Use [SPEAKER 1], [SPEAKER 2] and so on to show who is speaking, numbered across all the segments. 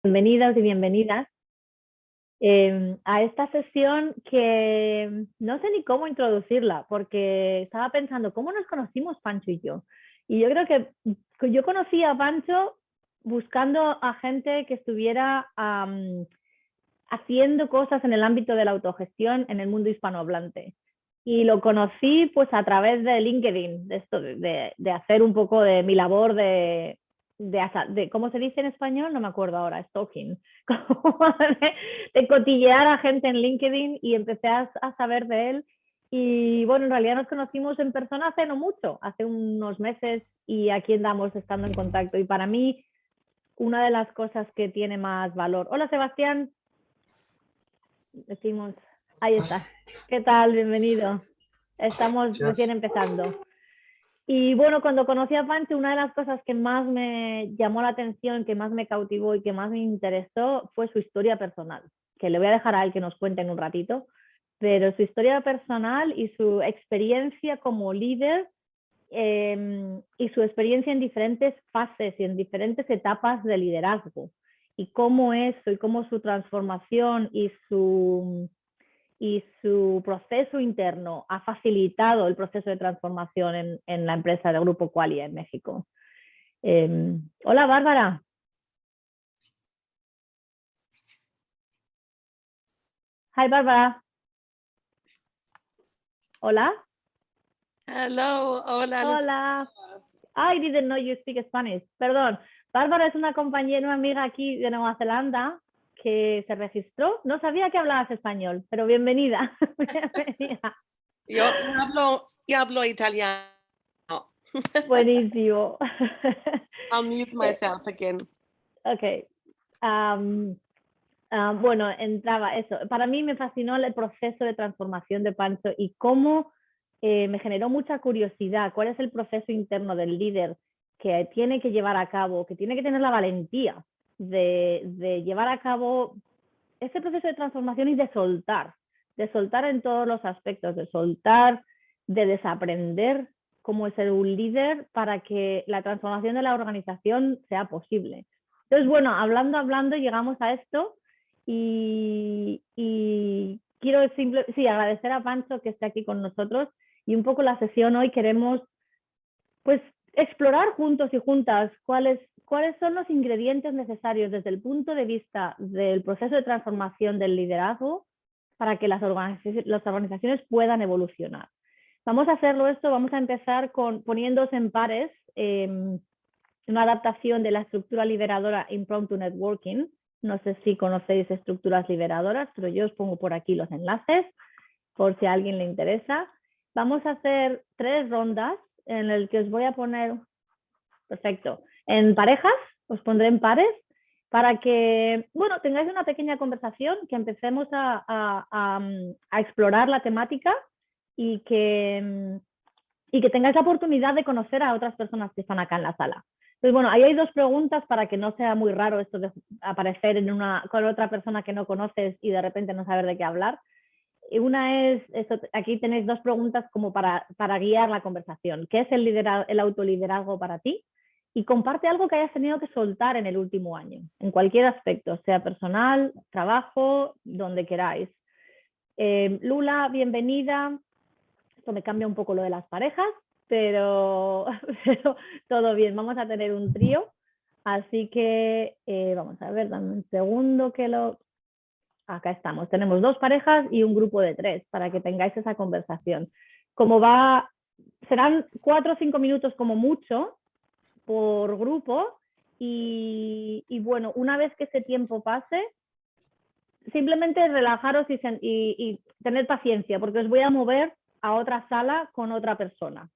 [SPEAKER 1] Bienvenidos y bienvenidas a esta sesión que no sé ni cómo introducirla, porque estaba pensando, ¿cómo nos conocimos Pancho y yo? Y yo creo que yo conocí a Pancho buscando a gente que estuviera haciendo cosas en el ámbito de la autogestión en el mundo hispanohablante. Y lo conocí pues a través de LinkedIn, de esto, de hacer un poco de mi labor de ¿cómo se dice en español? No me acuerdo ahora, stalking, de cotillear a gente en LinkedIn y empecé a saber de él. Y bueno, en realidad nos conocimos en persona hace no mucho, hace unos meses, y aquí andamos estando en contacto. Y para mí, una de las cosas que tiene más valor. Hola Sebastián, decimos, ahí está. ¿Qué tal? Bienvenido. Estamos recién
[SPEAKER 2] Gracias.
[SPEAKER 1] empezando. Y bueno, cuando conocí a Pancho, una de las cosas que más me llamó la atención, que más me cautivó y que más me interesó fue su historia personal, que le voy a dejar a él que nos cuente en un ratito, pero su historia personal y su experiencia como líder y su experiencia en diferentes fases y en diferentes etapas de liderazgo y cómo eso y cómo su transformación y su proceso interno ha facilitado el proceso de transformación en la empresa del Grupo Qualia en México. Hola, Bárbara. Hi, Bárbara. Hola.
[SPEAKER 3] Hello, hola,
[SPEAKER 1] Hola.
[SPEAKER 3] Luciana.
[SPEAKER 1] I didn't know you speak Spanish. Perdón. Bárbara es una compañera, una amiga aquí de Nueva Zelanda que se registró. No sabía que hablabas español, pero bienvenida. Bienvenida.
[SPEAKER 3] Yo hablo italiano.
[SPEAKER 1] Buenísimo.
[SPEAKER 3] I'll mute myself again.
[SPEAKER 1] Ok. Um, bueno, entraba eso. Para mí me fascinó el proceso de transformación de Pancho y cómo me generó mucha curiosidad. ¿Cuál es el proceso interno del líder que tiene que llevar a cabo, que tiene que tener la valentía de llevar a cabo ese proceso de transformación y de soltar en todos los aspectos, de soltar, de desaprender cómo ser un líder para que la transformación de la organización sea posible? Entonces, bueno, hablando, llegamos a esto y quiero agradecer a Pancho que esté aquí con nosotros y un poco la sesión hoy queremos pues explorar juntos y juntas cuáles son los ingredientes necesarios desde el punto de vista del proceso de transformación del liderazgo para que las organizaciones puedan evolucionar. Vamos a vamos a empezar poniéndose en pares, una adaptación de la estructura liberadora Impromptu Networking. No sé si conocéis estructuras liberadoras, pero yo os pongo por aquí los enlaces por si a alguien le interesa. Vamos a hacer 3 rondas en el que os voy a poner, perfecto, en parejas, os pondré en pares para que, bueno, tengáis una pequeña conversación, que empecemos a explorar la temática y que tengáis la oportunidad de conocer a otras personas que están acá en la sala. Entonces, bueno, ahí hay 2 preguntas para que no sea muy raro esto de aparecer con otra persona que no conoces y de repente no saber de qué hablar. Una es, aquí tenéis 2 preguntas como para guiar la conversación. ¿Qué es el autoliderazgo para ti? Y comparte algo que hayas tenido que soltar en el último año, en cualquier aspecto, sea personal, trabajo, donde queráis. Lula, bienvenida. Esto me cambia un poco lo de las parejas, pero todo bien. Vamos a tener un trío, así que vamos a ver, dame un segundo que lo... Acá estamos, tenemos 2 parejas y un grupo de 3 para que tengáis esa conversación. Como va, serán 4 o 5 minutos como mucho por grupo y bueno, una vez que ese tiempo pase, simplemente relajaros y tener paciencia porque os voy a mover a otra sala con otra persona.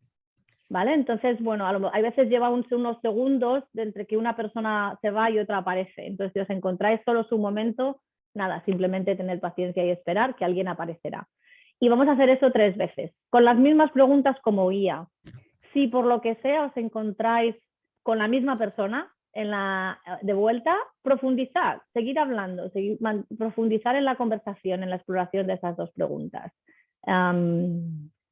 [SPEAKER 1] ¿Vale? Entonces, bueno, hay veces lleva unos segundos entre que una persona se va y otra aparece. Entonces, si os encontráis solo su momento, nada, simplemente tener paciencia y esperar que alguien aparecerá. Y vamos a hacer eso 3 veces, con las mismas preguntas como guía. Si por lo que sea os encontráis con la misma persona de vuelta, profundizar, seguir hablando, profundizar en la conversación, en la exploración de esas 2 preguntas.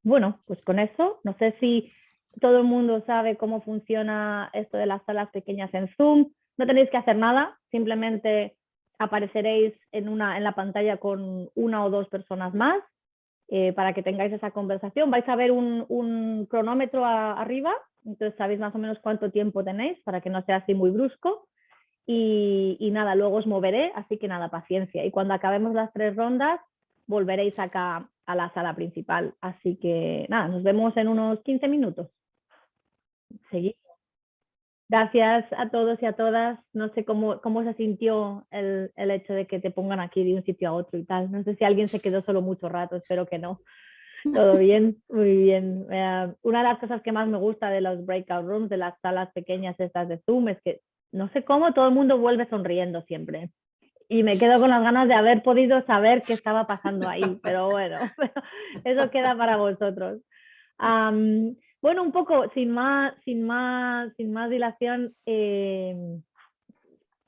[SPEAKER 1] Bueno, pues con eso, no sé si todo el mundo sabe cómo funciona esto de las salas pequeñas en Zoom. No tenéis que hacer nada, simplemente apareceréis en la pantalla con 1 o 2 personas más para que tengáis esa conversación. Vais a ver un cronómetro arriba, entonces sabéis más o menos cuánto tiempo tenéis para que no sea así muy brusco. Y nada, luego os moveré, así que nada, paciencia. Y cuando acabemos las 3 rondas, volveréis acá a la sala principal. Así que nada, nos vemos en unos 15 minutos. Seguimos. Gracias a todos y a todas. No sé cómo se sintió el hecho de que te pongan aquí de un sitio a otro y tal. No sé si alguien se quedó solo mucho rato, espero que no. Todo bien, muy bien. Una de las cosas que más me gusta de los breakout rooms, de las salas pequeñas estas de Zoom, es que no sé cómo todo el mundo vuelve sonriendo siempre. Y me quedo con las ganas de haber podido saber qué estaba pasando ahí, pero bueno, eso queda para vosotros. Bueno, un poco sin más dilación,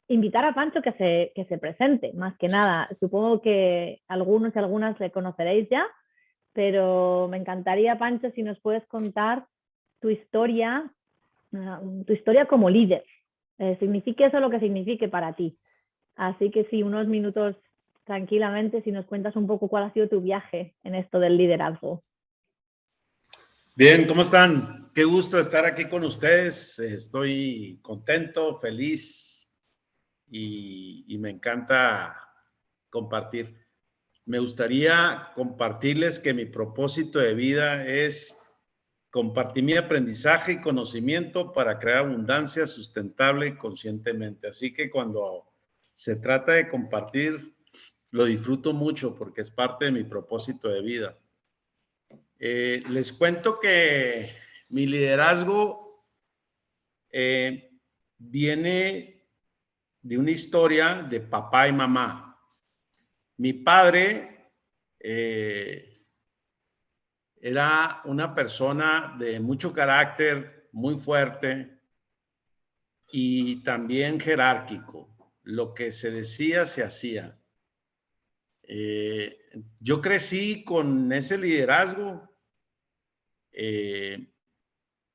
[SPEAKER 1] invitar a Pancho que se presente, más que nada. Supongo que algunos y algunas le conoceréis ya, pero me encantaría, Pancho, si nos puedes contar tu historia como líder. Signifique eso lo que signifique para ti. Así que sí, unos minutos tranquilamente, si nos cuentas un poco cuál ha sido tu viaje en esto del liderazgo.
[SPEAKER 2] Bien, ¿cómo están? Qué gusto estar aquí con ustedes. Estoy contento, feliz y me encanta compartir. Me gustaría compartirles que mi propósito de vida es compartir mi aprendizaje y conocimiento para crear abundancia sustentable y conscientemente. Así que cuando se trata de compartir, lo disfruto mucho porque es parte de mi propósito de vida. Les cuento que mi liderazgo viene de una historia de papá y mamá. Mi padre era una persona de mucho carácter, muy fuerte y también jerárquico. Lo que se decía, se hacía. Yo crecí con ese liderazgo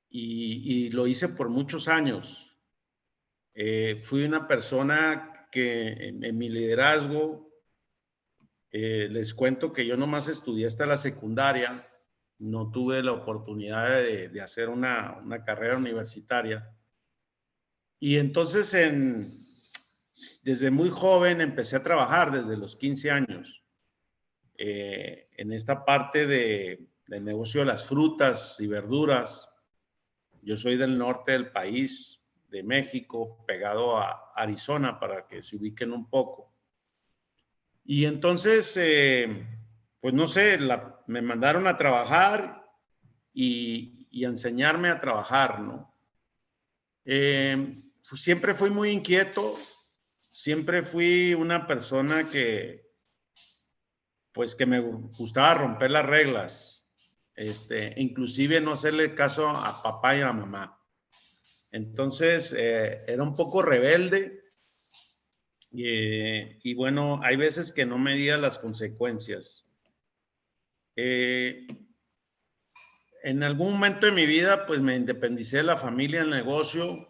[SPEAKER 2] y lo hice por muchos años. Fui una persona que en mi liderazgo, les cuento que yo nomás estudié hasta la secundaria, no tuve la oportunidad de hacer una carrera universitaria. Y entonces desde muy joven empecé a trabajar, desde los 15 años, en esta parte del negocio de las frutas y verduras. Yo soy del norte del país, de México, pegado a Arizona, para que se ubiquen un poco. Y entonces, pues no sé, me mandaron a trabajar y a enseñarme a trabajar, ¿no? Siempre fui muy inquieto, siempre fui una persona pues que me gustaba romper las reglas, inclusive no hacerle caso a papá y a mamá. Entonces, era un poco rebelde y bueno, hay veces que no medía las consecuencias. En algún momento de mi vida, pues me independicé de la familia, del negocio,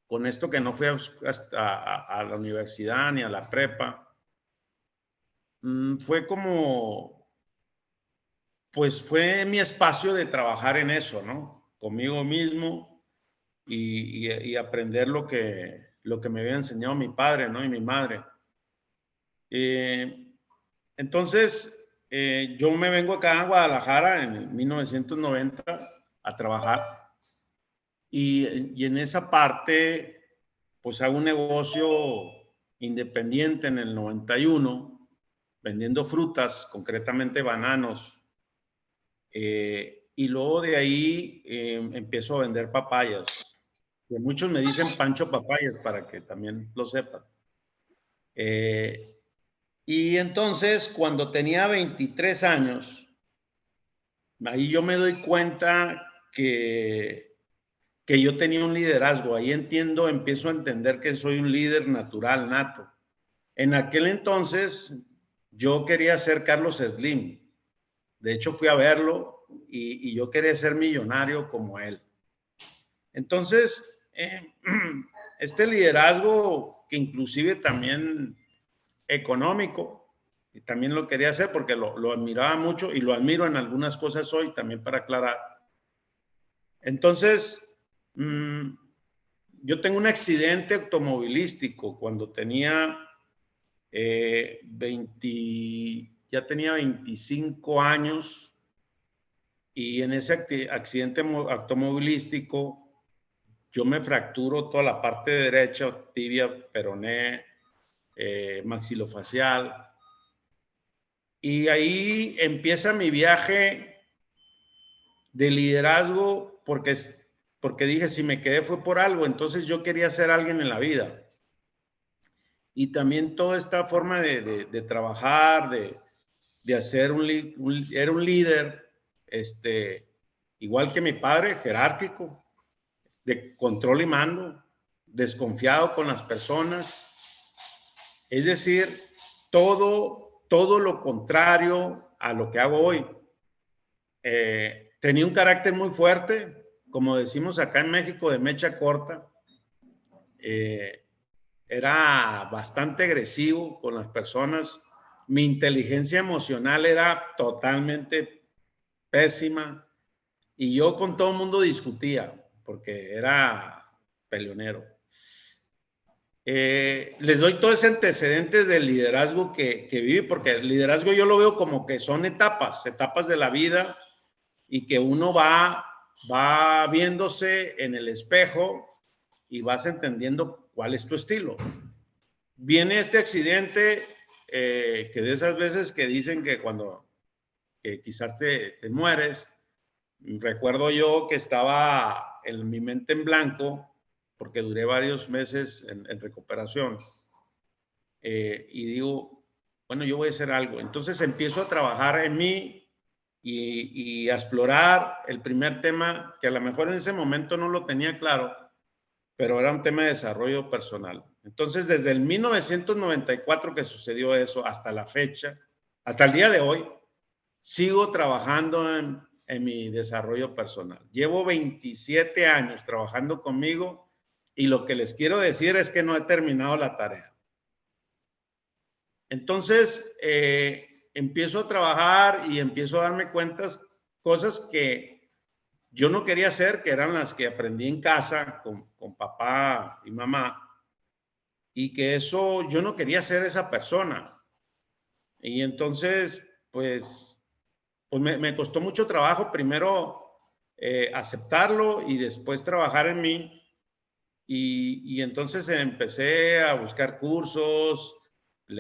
[SPEAKER 2] con esto que no fui a la universidad ni a la prepa. Fue como, pues fue mi espacio de trabajar en eso, ¿no? Conmigo mismo y aprender lo que me había enseñado mi padre, ¿no? Y mi madre. Entonces, yo me vengo acá a Guadalajara en 1990 a trabajar y en esa parte, pues hago un negocio independiente en el 91, vendiendo frutas, concretamente bananos. Y luego de ahí empiezo a vender papayas. Que muchos me dicen Pancho Papayas para que también lo sepan. Y entonces, cuando tenía 23 años, ahí yo me doy cuenta que yo tenía un liderazgo. Ahí empiezo a entender que soy un líder natural, nato. En aquel entonces, yo quería ser Carlos Slim. De hecho, fui a verlo y yo quería ser millonario como él. Entonces, este liderazgo que inclusive también económico, y también lo quería hacer porque lo admiraba mucho y lo admiro en algunas cosas hoy, también para aclarar. Entonces, yo tengo un accidente automovilístico cuando tenía ya tenía 25 años, y en ese accidente automovilístico yo me fracturo toda la parte derecha, tibia, peroné, maxilofacial, y ahí empieza mi viaje de liderazgo porque dije, si me quedé fue por algo, entonces yo quería ser alguien en la vida. Y también toda esta forma de trabajar, de hacer era un líder, igual que mi padre, jerárquico, de control y mando, desconfiado con las personas. Es decir, todo lo contrario a lo que hago hoy. Tenía un carácter muy fuerte, como decimos acá en México, de mecha corta. Era bastante agresivo con las personas. Mi inteligencia emocional era totalmente pésima y yo con todo el mundo discutía porque era peleonero. Les doy todo ese antecedente del liderazgo que viví, porque el liderazgo yo lo veo como que son etapas de la vida, y que uno va viéndose en el espejo y vas entendiendo cuál es tu estilo. Viene este accidente, que de esas veces que dicen que que quizás te mueres. Recuerdo yo que estaba en mi mente en blanco, porque duré varios meses en recuperación, y digo, bueno, yo voy a hacer algo. Entonces empiezo a trabajar en mí y a explorar el primer tema, que a lo mejor en ese momento no lo tenía claro, pero era un tema de desarrollo personal. Entonces, desde el 1994 que sucedió eso hasta la fecha, hasta el día de hoy, sigo trabajando en mi desarrollo personal. Llevo 27 años trabajando conmigo, y lo que les quiero decir es que no he terminado la tarea. Entonces, empiezo a trabajar y empiezo a darme cuenta cosas que yo no quería hacer, que eran las que aprendí en casa con papá y mamá, y que eso yo no quería ser esa persona. Y entonces, pues me costó mucho trabajo primero aceptarlo y después trabajar en mí. Y entonces empecé a buscar cursos,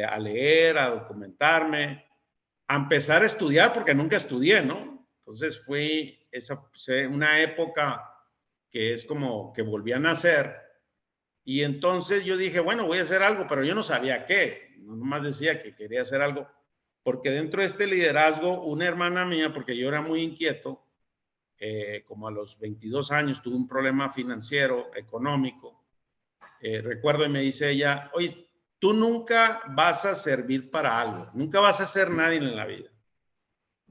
[SPEAKER 2] a leer, a documentarme, a empezar a estudiar, porque nunca estudié, ¿no? Entonces fue una época que es como que volví a nacer. Y entonces yo dije, bueno, voy a hacer algo, pero yo no sabía qué. Nomás decía que quería hacer algo, porque dentro de este liderazgo, una hermana mía, porque yo era muy inquieto, como a los 22 años tuve un problema financiero, económico. Recuerdo y me dice ella, oye, tú nunca vas a servir para algo, nunca vas a ser nadie en la vida.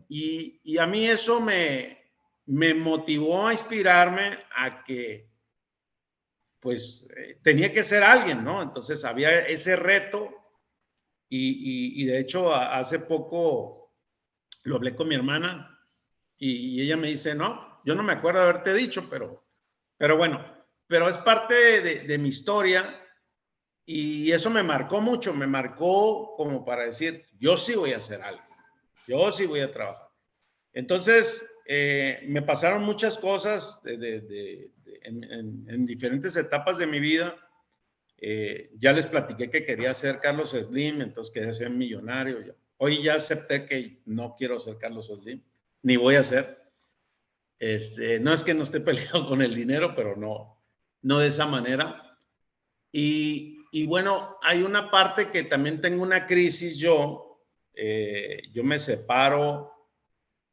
[SPEAKER 2] Y a mí eso me motivó a inspirarme a que pues tenía que ser alguien, ¿no? Entonces había ese reto, y de hecho hace poco lo hablé con mi hermana, y ella me dice, no, yo no me acuerdo de haberte dicho, pero bueno, pero es parte de mi historia, y eso me marcó mucho, me marcó como para decir, yo sí voy a hacer algo, yo sí voy a trabajar. Entonces, me pasaron muchas cosas en diferentes etapas de mi vida. Ya les platiqué que quería ser Carlos Slim, entonces quería ser millonario. Hoy ya acepté que no quiero ser Carlos Slim, ni voy a ser. No es que no esté peleado con el dinero, pero no de esa manera. Y bueno, hay una parte que también tengo una crisis yo. Yo me separo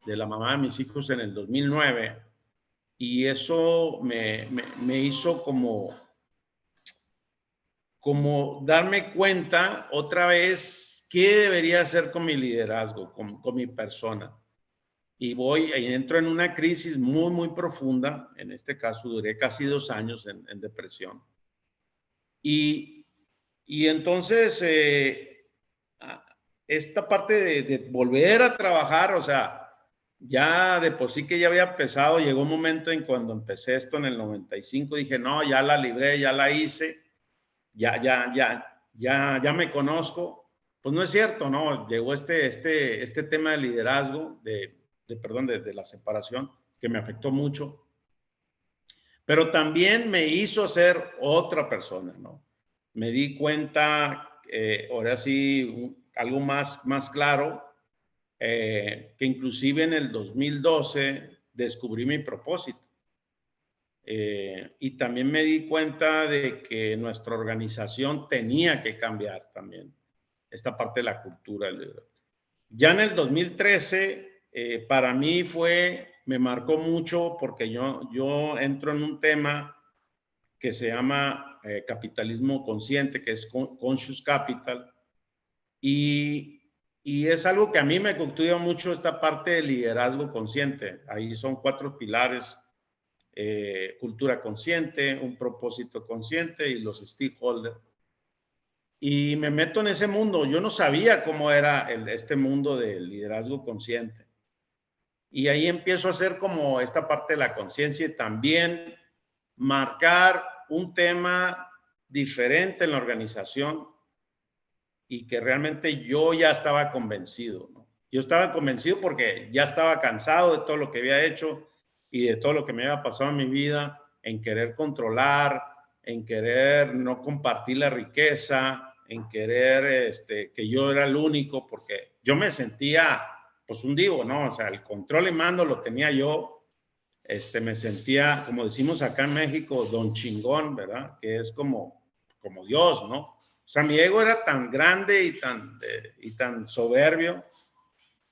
[SPEAKER 2] de la mamá de mis hijos en el 2009, y eso me hizo como darme cuenta otra vez qué debería hacer con mi liderazgo, con mi persona. Y entro en una crisis muy, muy profunda. En este caso duré casi 2 años en depresión. Y entonces, esta parte de volver a trabajar, o sea, ya de por sí que ya había empezado, llegó un momento en cuando empecé esto en el 95, dije, no, ya la libré, ya la hice, ya me conozco. Pues no es cierto, ¿no? Llegó este tema de liderazgo, de la separación, que me afectó mucho, pero también me hizo ser otra persona, ¿no? Me di cuenta, ahora sí, algo más claro, que inclusive en el 2012 descubrí mi propósito. Y también me di cuenta de que nuestra organización tenía que cambiar también esta parte de la cultura. Ya en el 2013, para mí me marcó mucho porque yo entro en un tema que se llama capitalismo consciente, que es Conscious Capital, y es algo que a mí me cautiva mucho, esta parte de liderazgo consciente. Ahí son 4 pilares: cultura consciente, un propósito consciente y los stakeholders. Y me meto en ese mundo. Yo no sabía cómo era este mundo del liderazgo consciente. Y ahí empiezo a hacer como esta parte de la conciencia y también marcar un tema diferente en la organización y que realmente yo ya estaba convencido, ¿no? Yo estaba convencido porque ya estaba cansado de todo lo que había hecho y de todo lo que me había pasado en mi vida, en querer controlar, en querer no compartir la riqueza, en querer que yo era el único, porque yo me sentía pues un divo, ¿no? O sea, el control y mando lo tenía yo. Me sentía, como decimos acá en México, don chingón, ¿verdad? Que es como Dios, ¿no? O sea, mi ego era tan grande y tan soberbio,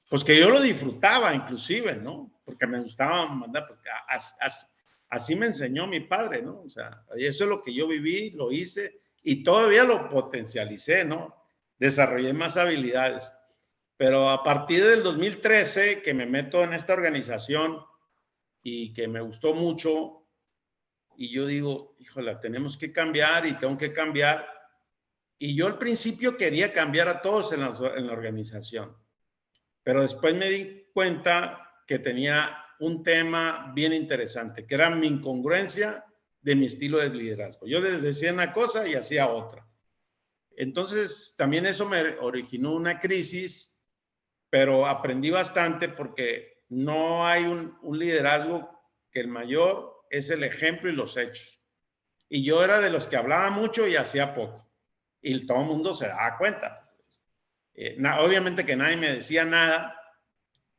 [SPEAKER 2] pues que yo lo disfrutaba inclusive, ¿no? Porque me gustaba mandar, porque así me enseñó mi padre, ¿no? O sea, eso es lo que yo viví, lo hice y todavía lo potencialicé, ¿no? Desarrollé más habilidades. Pero a partir del 2013, que me meto en esta organización y que me gustó mucho, y yo digo, híjole, tenemos que cambiar y tengo que cambiar. Y yo al principio quería cambiar a todos en la organización, pero después me di cuenta que tenía un tema bien interesante, que era mi incongruencia de mi estilo de liderazgo. Yo les decía una cosa y hacía otra. Entonces, también eso me originó una crisis, pero aprendí bastante porque no hay un liderazgo que el mayor es el ejemplo y los hechos. Y yo era de los que hablaba mucho y hacía poco. Y todo el mundo se daba cuenta. Obviamente que nadie me decía nada.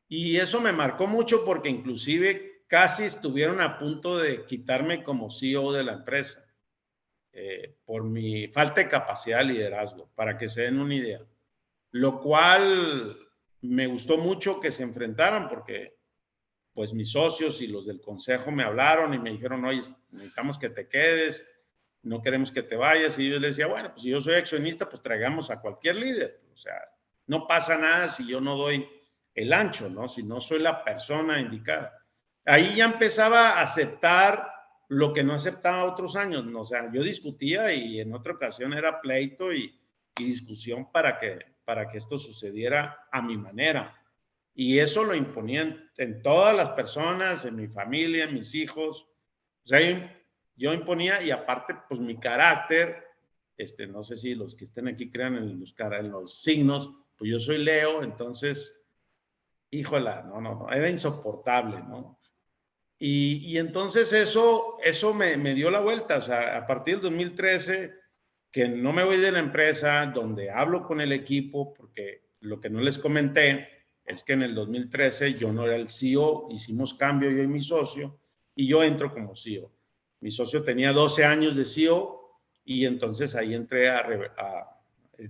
[SPEAKER 2] Y eso me marcó mucho porque inclusive casi estuvieron a punto de quitarme como CEO de la empresa. Por mi falta de capacidad de liderazgo, para que se den una idea. Lo cual me gustó mucho que se enfrentaran porque pues mis socios y los del consejo me hablaron y me dijeron, oye, necesitamos que te quedes, no queremos que te vayas. Y yo les decía, bueno, pues si yo soy accionista, pues traigamos a cualquier líder. O sea, no pasa nada si yo no doy el ancho, ¿no? Si no soy la persona indicada. Ahí ya empezaba a aceptar lo que no aceptaba otros años, ¿no? O sea, yo discutía y en otra ocasión era pleito y discusión para que esto sucediera a mi manera. Y eso lo imponían en todas las personas, en mi familia, en mis hijos. O sea, yo imponía y aparte, pues mi carácter, no sé si los que estén aquí crean en los signos, pues yo soy Leo, entonces, híjola, no, era insoportable, ¿no? Y entonces eso me dio la vuelta, o sea, a partir del 2013, que no me voy de la empresa, donde hablo con el equipo, porque lo que no les comenté es que en el 2013 yo no era el CEO, hicimos cambio yo y mi socio, y yo entro como CEO. Mi socio tenía 12 años de CEO y entonces ahí entré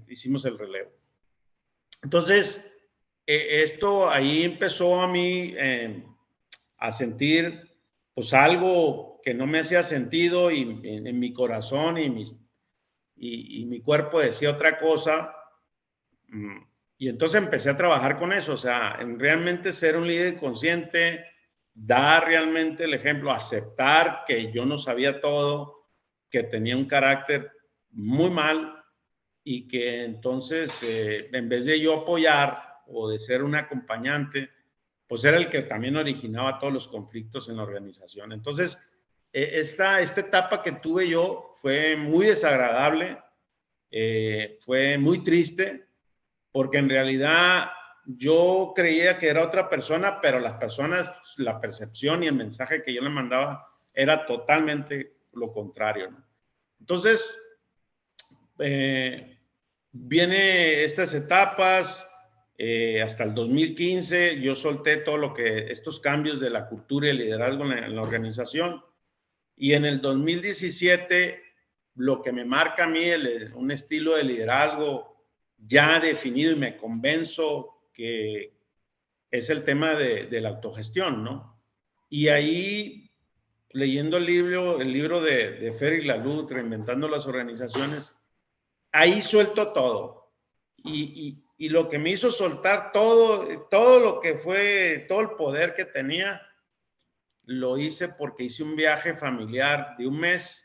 [SPEAKER 2] hicimos el relevo. Entonces, esto ahí empezó a mí a sentir pues algo que no me hacía sentido y en mi corazón y mi cuerpo decía otra cosa. Y entonces empecé a trabajar con eso, o sea, en realmente ser un líder consciente, dar realmente el ejemplo, aceptar que yo no sabía todo, que tenía un carácter muy mal y que entonces, en vez de yo apoyar o de ser un acompañante, pues era el que también originaba todos los conflictos en la organización. Entonces, esta etapa que tuve yo fue muy desagradable, fue muy triste, porque en realidad yo creía que era otra persona, pero las personas, la percepción y el mensaje que yo le mandaba era totalmente lo contrario, ¿no? Entonces, viene estas etapas, hasta el 2015 yo solté todo lo que, estos cambios de la cultura y el liderazgo en la organización, y en el 2017 lo que me marca a mí un estilo de liderazgo ya definido y me convenzo que es el tema de la autogestión, ¿no? Y ahí, leyendo el libro de Ferry Laloux, Reinventando las Organizaciones, ahí suelto todo. Y lo que me hizo soltar todo lo que fue, todo el poder que tenía, lo hice porque hice un viaje familiar de un mes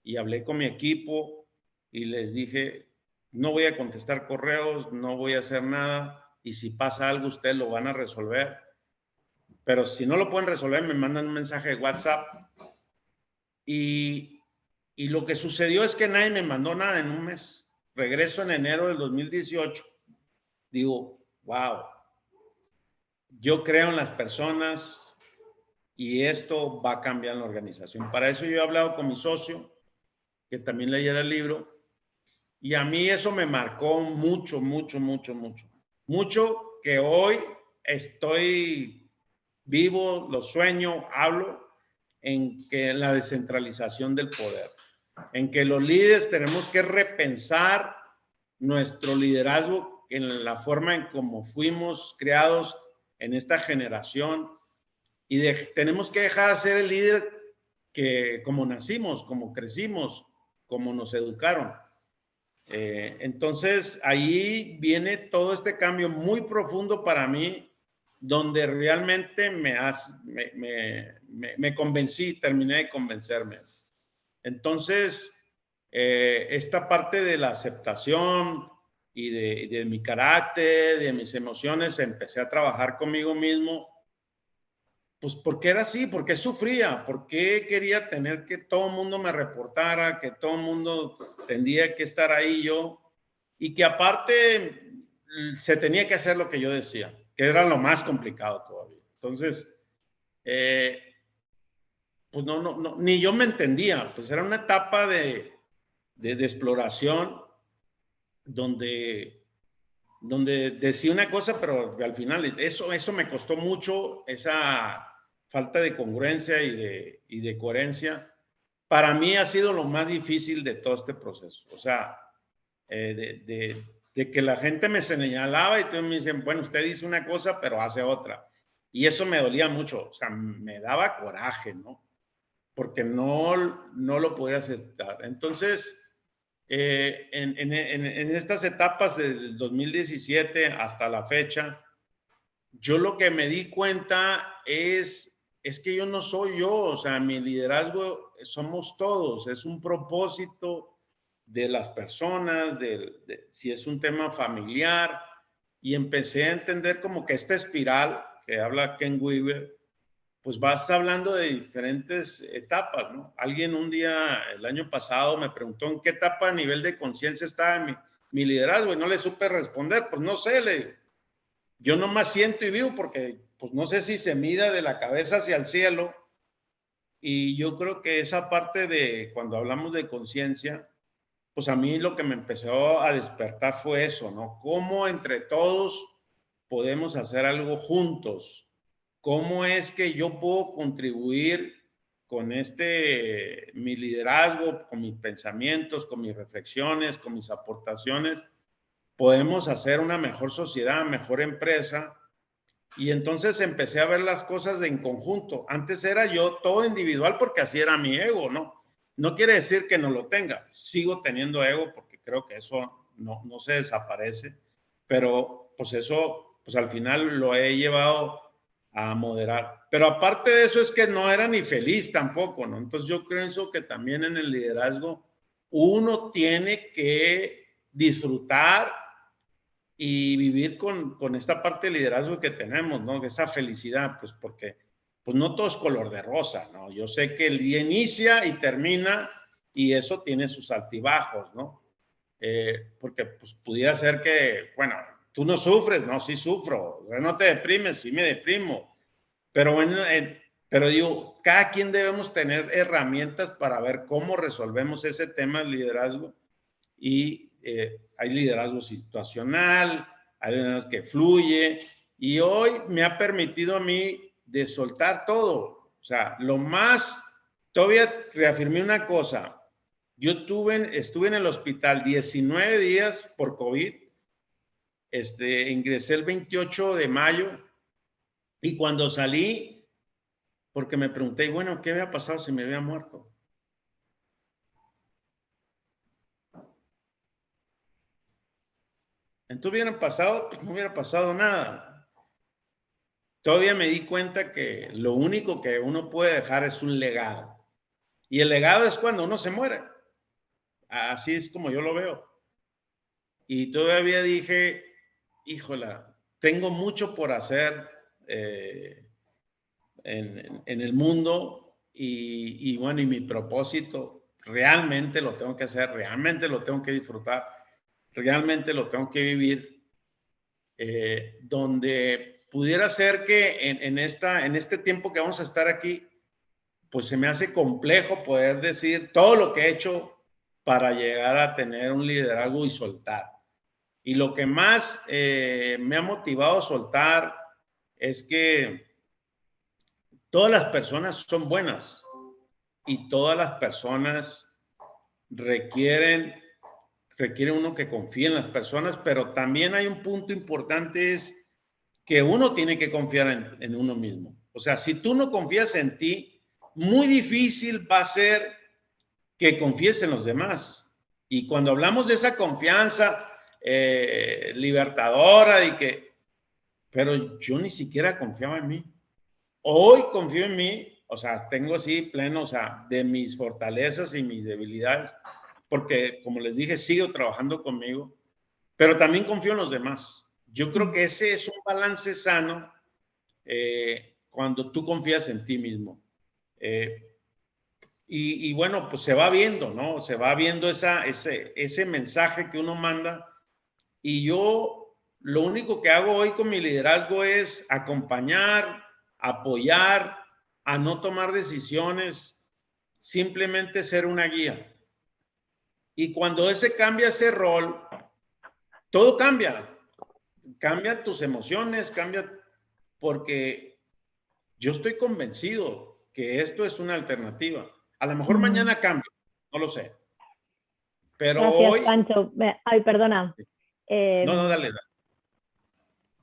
[SPEAKER 2] y hablé con mi equipo y les dije, no voy a contestar correos, no voy a hacer nada y si pasa algo ustedes lo van a resolver. Pero si no lo pueden resolver, me mandan un mensaje de WhatsApp. Y lo que sucedió es que nadie me mandó nada en un mes. Regreso en enero del 2018. Digo, wow, yo creo en las personas y esto va a cambiar la organización. Para eso yo he hablado con mi socio, que también leyera el libro, y a mí eso me marcó mucho, mucho, mucho, mucho. Mucho que hoy estoy vivo, lo sueño, hablo en que la descentralización del poder, en que los líderes tenemos que repensar nuestro liderazgo en la forma en cómo fuimos creados en esta generación y tenemos que dejar de ser el líder que como nacimos, como crecimos, como nos educaron. Entonces ahí viene todo este cambio muy profundo para mí, donde realmente me convencí, terminé de convencerme. Entonces, esta parte de la aceptación y de mi carácter, de mis emociones, empecé a trabajar conmigo mismo. Pues porque era así, porque sufría, porque quería tener que todo el mundo me reportara, que todo el mundo tendría que estar ahí yo, y que aparte se tenía que hacer lo que yo decía, que era lo más complicado todavía. Entonces, pues no, ni yo me entendía, pues era una etapa de exploración donde decía una cosa, pero al final eso me costó mucho, esa falta de congruencia y de coherencia. Para mí ha sido lo más difícil de todo este proceso. O sea, de que la gente me señalaba y todos me dicen, bueno, usted dice una cosa, pero hace otra. Y eso me dolía mucho, o sea, me daba coraje, ¿no? Porque no lo podía aceptar. Entonces, en estas etapas del 2017 hasta la fecha, yo lo que me di cuenta es que yo no soy yo, o sea, mi liderazgo somos todos, es un propósito de las personas, si es un tema familiar, y empecé a entender como que esta espiral que habla Ken Weaver, pues vas hablando de diferentes etapas, ¿no? Alguien un día, el año pasado, me preguntó en qué etapa a nivel de conciencia estaba mi liderazgo y no le supe responder, pues no sé, yo nomás siento y vivo porque pues no sé si se mida de la cabeza hacia el cielo, y yo creo que esa parte de cuando hablamos de conciencia, pues a mí lo que me empezó a despertar fue eso, ¿no? Cómo entre todos podemos hacer algo juntos. ¿Cómo es que yo puedo contribuir con mi liderazgo, con mis pensamientos, con mis reflexiones, con mis aportaciones? Podemos hacer una mejor sociedad, mejor empresa. Y entonces empecé a ver las cosas en conjunto. Antes era yo todo individual porque así era mi ego, ¿no? No quiere decir que no lo tenga. Sigo teniendo ego porque creo que eso no se desaparece. Pero pues eso, pues al final lo he llevado a moderar. Pero aparte de eso es que no era ni feliz tampoco, ¿no? Entonces yo pienso que también en el liderazgo uno tiene que disfrutar y vivir con esta parte de liderazgo que tenemos, ¿no? Esa felicidad, pues porque pues no todo es color de rosa, ¿no? Yo sé que el día inicia y termina y eso tiene sus altibajos, ¿no? Porque pues pudiera ser que, bueno, tú no sufres, no, sí sufro, no te deprimes, sí me deprimo, pero bueno, pero digo, cada quien debemos tener herramientas para ver cómo resolvemos ese tema del liderazgo y hay liderazgo situacional, hay liderazgo que fluye y hoy me ha permitido a mí de soltar todo. O sea, lo más, todavía reafirmé una cosa, yo estuve en el hospital 19 días por COVID, ingresé el 28 de mayo y cuando salí, porque me pregunté, bueno, ¿qué había pasado si me había muerto? Entonces hubieran pasado, pues no hubiera pasado nada. Todavía me di cuenta que lo único que uno puede dejar es un legado. Y el legado es cuando uno se muere. Así es como yo lo veo. Y todavía dije, híjola, tengo mucho por hacer en el mundo y bueno, y mi propósito realmente lo tengo que hacer, realmente lo tengo que disfrutar, realmente lo tengo que vivir, donde pudiera ser que en este tiempo que vamos a estar aquí, pues se me hace complejo poder decir todo lo que he hecho para llegar a tener un liderazgo y soltar. Y lo que más me ha motivado a soltar es que todas las personas son buenas y todas las personas requieren uno que confíe en las personas, pero también hay un punto importante, es que uno tiene que confiar en uno mismo. O sea, si tú no confías en ti, muy difícil va a ser que confíes en los demás. Y cuando hablamos de esa confianza libertadora y que, pero yo ni siquiera confiaba en mí. Hoy confío en mí, o sea, tengo así pleno, o sea, de mis fortalezas y mis debilidades, porque como les dije, sigo trabajando conmigo, pero también confío en los demás. Yo creo que ese es un balance sano cuando tú confías en ti mismo. Y bueno, pues se va viendo, ¿no? Se va viendo ese mensaje que uno manda. Y yo lo único que hago hoy con mi liderazgo es acompañar, apoyar, a no tomar decisiones, simplemente ser una guía. Y cuando cambia ese rol, todo cambia. Cambian tus emociones, cambia, porque yo estoy convencido que esto es una alternativa. A lo mejor mañana cambia, no lo sé. Pero
[SPEAKER 1] Gracias,
[SPEAKER 2] hoy...
[SPEAKER 1] Pancho. Ay, perdona.
[SPEAKER 2] No, dale.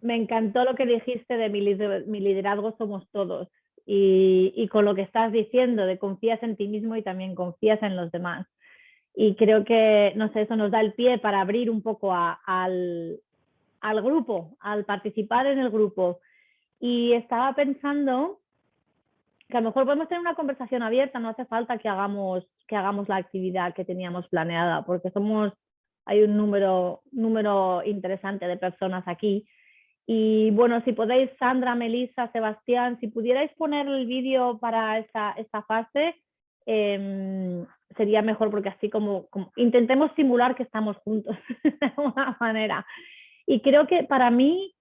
[SPEAKER 1] Me encantó lo que dijiste de mi liderazgo somos todos. Y con lo que estás diciendo, de confías en ti mismo y también confías en los demás. Y creo que, no sé, eso nos da el pie para abrir un poco al grupo, al participar en el grupo. Y estaba pensando que a lo mejor podemos tener una conversación abierta, no hace falta que hagamos la actividad que teníamos planeada, porque hay un número interesante de personas aquí. Y bueno, si podéis, Sandra, Melissa, Sebastián, si pudierais poner el vídeo para esta fase, sería mejor, porque así como intentemos simular que estamos juntos de alguna manera. Y creo que para mí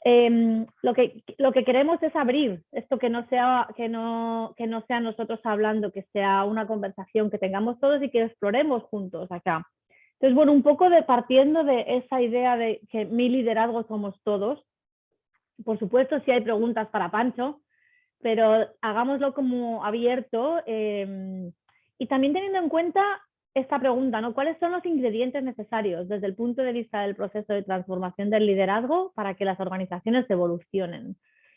[SPEAKER 1] lo que queremos es abrir esto, que no sea nosotros hablando, que sea una conversación que tengamos todos y que exploremos juntos acá. Entonces, bueno, un poco partiendo de esa idea de que mi liderazgo somos todos. Por supuesto, si hay preguntas para Pancho, pero hagámoslo como abierto y también teniendo en cuenta esta pregunta, ¿no? ¿Cuáles son los ingredientes necesarios desde el punto de vista del proceso de transformación del liderazgo para que las organizaciones evolucionen?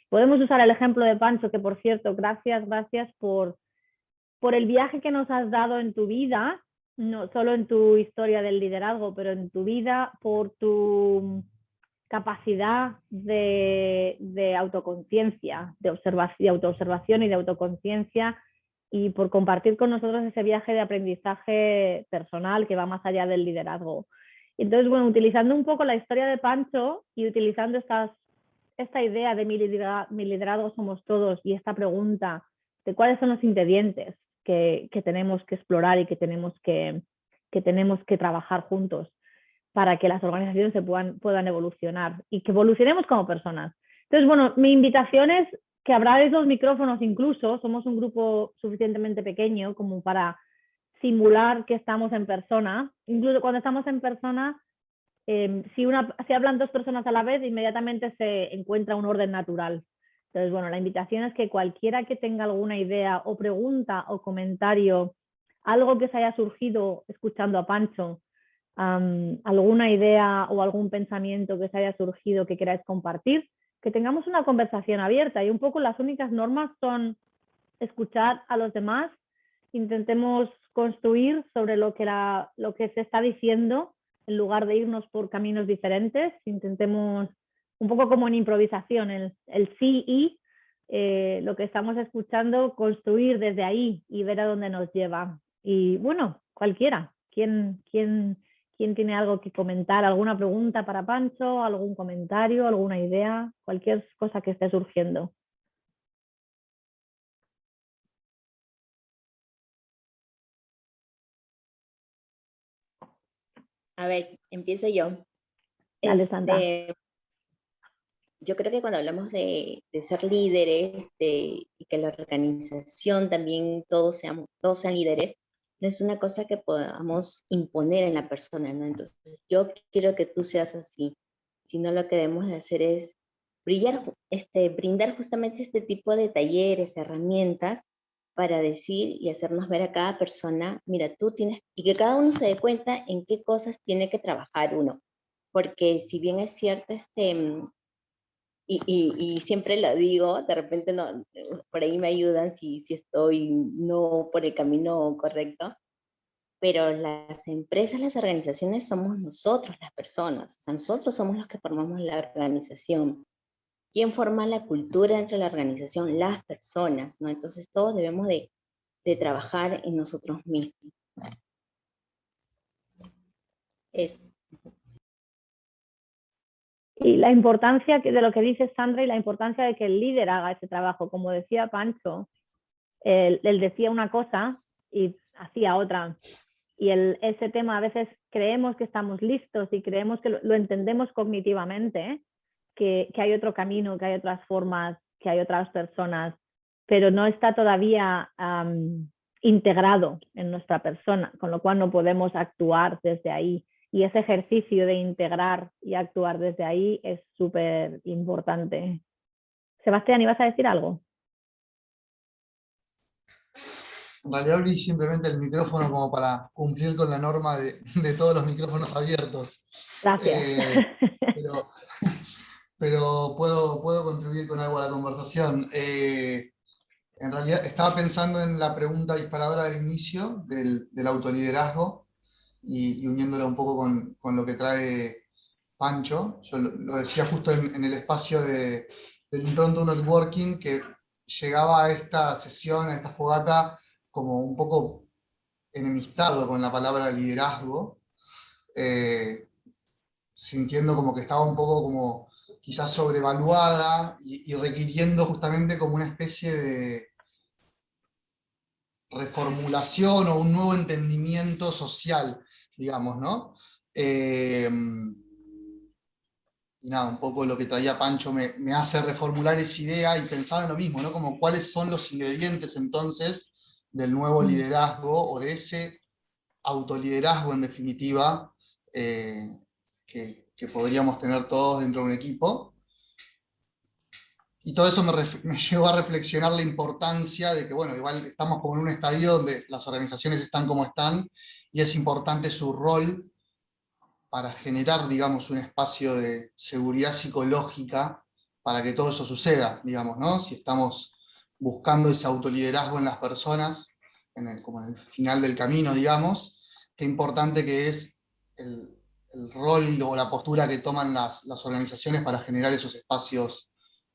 [SPEAKER 1] Podemos usar el ejemplo de Pancho, que por cierto, gracias por el viaje que nos has dado en tu vida, no solo en tu historia del liderazgo, pero en tu vida, por tu capacidad de autoconciencia, de autoobservación y de autoconciencia y por compartir con nosotros ese viaje de aprendizaje personal que va más allá del liderazgo. Entonces, bueno, utilizando un poco la historia de Pancho y utilizando esta idea de mi liderazgo somos todos y esta pregunta de cuáles son los ingredientes que tenemos que explorar y que tenemos que trabajar juntos para que las organizaciones puedan evolucionar y que evolucionemos como personas. Entonces, bueno, mi invitación es que abráis los micrófonos incluso, somos un grupo suficientemente pequeño como para simular que estamos en persona. Incluso cuando estamos en persona, si hablan dos personas a la vez, inmediatamente se encuentra un orden natural. Entonces, bueno, la invitación es que cualquiera que tenga alguna idea o pregunta o comentario, algo que se haya surgido escuchando a Pancho, alguna idea o algún pensamiento que se haya surgido que queráis compartir, que tengamos una conversación abierta. Y un poco las únicas normas son escuchar a los demás, intentemos construir sobre lo que se está diciendo en lugar de irnos por caminos diferentes, intentemos un poco como en improvisación, el sí y lo que estamos escuchando, construir desde ahí y ver a dónde nos lleva. Y bueno, cualquiera, ¿quién tiene algo que comentar? ¿Alguna pregunta para Pancho? ¿Algún comentario? ¿Alguna idea? Cualquier cosa que esté surgiendo.
[SPEAKER 4] A ver, empiezo yo.
[SPEAKER 1] Dale, Sandra.
[SPEAKER 4] Yo creo que cuando hablamos de ser líderes, y que la organización también todos sean líderes, no es una cosa que podamos imponer en la persona, ¿no? Entonces, yo quiero que tú seas así, sino lo que debemos de hacer es brindar justamente este tipo de talleres, herramientas, para decir y hacernos ver a cada persona, mira, tú tienes, y que cada uno se dé cuenta en qué cosas tiene que trabajar uno. Porque si bien es cierto, y siempre lo digo, de repente no, por ahí me ayudan si estoy no por el camino correcto, pero las empresas, las organizaciones somos nosotros, las personas, o sea, nosotros somos los que formamos la organización. ¿Quién forma la cultura dentro de la organización? Las personas, ¿no? Entonces todos debemos de trabajar en nosotros mismos. Eso.
[SPEAKER 1] Y la importancia de lo que dice Sandra y la importancia de que el líder haga ese trabajo. Como decía Pancho, él decía una cosa y hacía otra. Y ese tema a veces creemos que estamos listos y creemos que lo entendemos cognitivamente, que hay otro camino, que hay otras formas, que hay otras personas, pero no está todavía integrado en nuestra persona, con lo cual no podemos actuar desde ahí. Y ese ejercicio de integrar y actuar desde ahí es súper importante. Sebastián, ¿ibas a decir algo?
[SPEAKER 5] En realidad abrí simplemente el micrófono como para cumplir con la norma de todos los micrófonos abiertos.
[SPEAKER 1] Gracias.
[SPEAKER 5] Pero puedo contribuir con algo a la conversación. En realidad estaba pensando en la pregunta disparadora al inicio del autoliderazgo y uniéndola un poco con lo que trae Pancho. Yo lo decía justo en el espacio del Impronto Networking, que llegaba a esta sesión, a esta fogata, como un poco enemistado con la palabra liderazgo, sintiendo como que estaba un poco como quizás sobrevaluada y requiriendo justamente como una especie de reformulación o un nuevo entendimiento social, digamos, ¿no? Y nada, un poco lo que traía Pancho me hace reformular esa idea y pensaba en lo mismo, ¿no? Como cuáles son los ingredientes entonces del nuevo liderazgo o de ese autoliderazgo en definitiva que podríamos tener todos dentro de un equipo. Y todo eso me llevó a reflexionar la importancia de que, bueno, igual estamos como en un estadio donde las organizaciones están como están y es importante su rol para generar, digamos, un espacio de seguridad psicológica para que todo eso suceda, digamos, ¿no? Si estamos buscando ese autoliderazgo en las personas, como en el final del camino, digamos, qué importante que es el rol o la postura que toman las organizaciones para generar esos espacios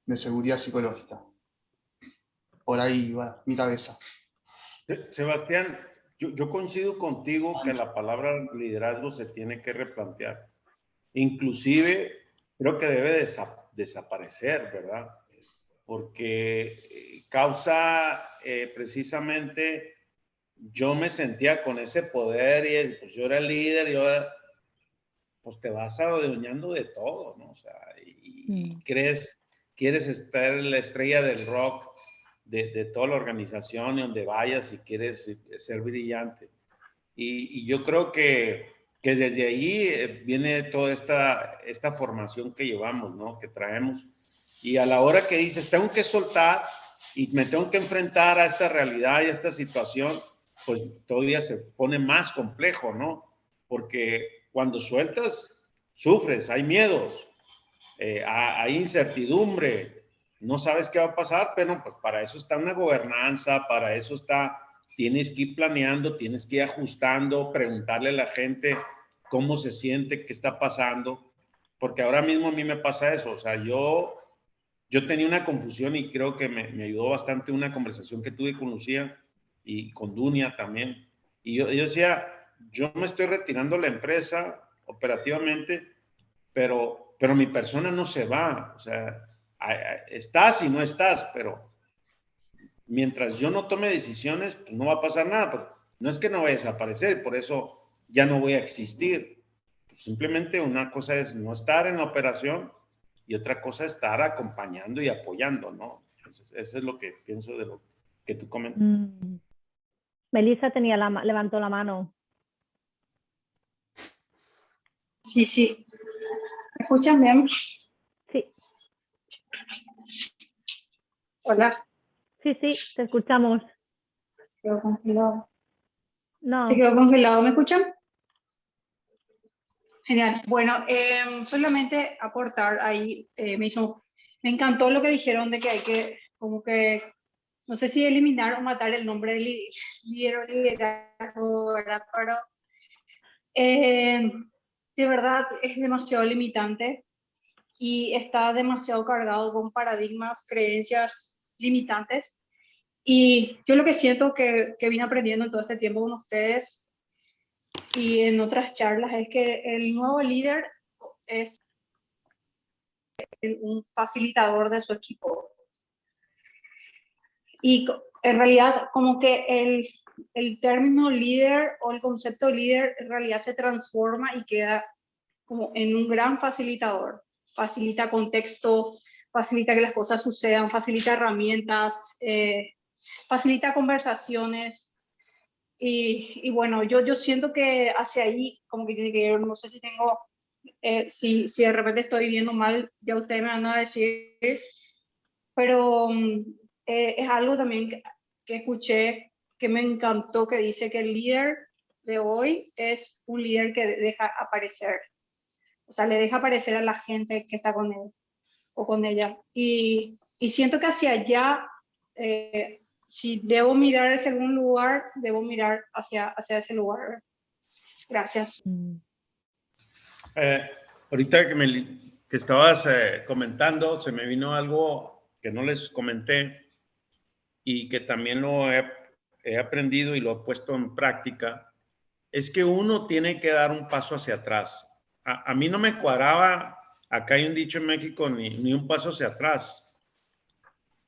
[SPEAKER 5] de seguridad psicológica. Por ahí va mi cabeza.
[SPEAKER 2] Sebastián, yo coincido contigo que la palabra liderazgo se tiene que replantear. Inclusive, creo que debe desaparecer, ¿verdad? Porque causa precisamente, yo me sentía con ese poder y pues yo era el líder, pues te vas adueñando de todo, ¿no? O sea, y quieres estar en la estrella del rock de toda la organización y donde vayas y quieres ser brillante. Y yo creo que desde ahí viene toda esta formación que llevamos, ¿no? Que traemos. Y a la hora que dices, tengo que soltar y me tengo que enfrentar a esta realidad y a esta situación, pues todavía se pone más complejo, ¿no? Porque cuando sueltas, sufres, hay miedos, hay incertidumbre, no sabes qué va a pasar, pero pues para eso está una gobernanza, para eso está, tienes que ir planeando, tienes que ir ajustando, preguntarle a la gente cómo se siente, qué está pasando, porque ahora mismo a mí me pasa eso, o sea, yo tenía una confusión y creo que me ayudó bastante una conversación que tuve con Lucía y con Dunia también, y yo decía, yo me estoy retirando de la empresa operativamente, pero mi persona no se va, o sea, estás y no estás, pero mientras yo no tome decisiones, pues no va a pasar nada, pero no es que no vaya a desaparecer, por eso ya no voy a existir. Simplemente una cosa es no estar en la operación y otra cosa es estar acompañando y apoyando, ¿no? Entonces, eso es lo que pienso de lo que tú comentas.
[SPEAKER 1] Melissa levantó la mano.
[SPEAKER 6] Sí, sí. ¿Me escuchan bien?
[SPEAKER 1] Sí,
[SPEAKER 6] Hola.
[SPEAKER 1] sí, te escuchamos.
[SPEAKER 6] Se quedó congelado.
[SPEAKER 1] No.
[SPEAKER 6] Se quedó congelado. ¿Me escuchan? Genial. Bueno, solamente aportar ahí, me encantó lo que dijeron de que hay que, como que, no sé si eliminar o matar el nombre de líder o liderazgo, ¿verdad? Pero de verdad es demasiado limitante y está demasiado cargado con paradigmas, creencias limitantes. Y yo lo que siento que vine aprendiendo en todo este tiempo con ustedes y en otras charlas es que el nuevo líder es un facilitador de su equipo. Y en realidad como que el término líder o el concepto líder en realidad se transforma y queda como en un gran facilitador. Facilita contexto, facilita que las cosas sucedan, facilita herramientas, facilita conversaciones. Y bueno, yo siento que hacia ahí como que tiene que ir, no sé si tengo, si de repente estoy viendo mal, ya ustedes me van a decir, pero es algo también que escuché que me encantó, que dice que el líder de hoy es un líder que deja aparecer, o sea, le deja aparecer a la gente que está con él o con ella. Y siento que hacia allá, si debo mirar hacia algún lugar, debo mirar hacia ese lugar. Gracias.
[SPEAKER 2] Ahorita que estabas comentando, se me vino algo que no les comenté y que también lo he aprendido y lo he puesto en práctica, es que uno tiene que dar un paso hacia atrás. A mí no me cuadraba, acá hay un dicho en México, ni un paso hacia atrás.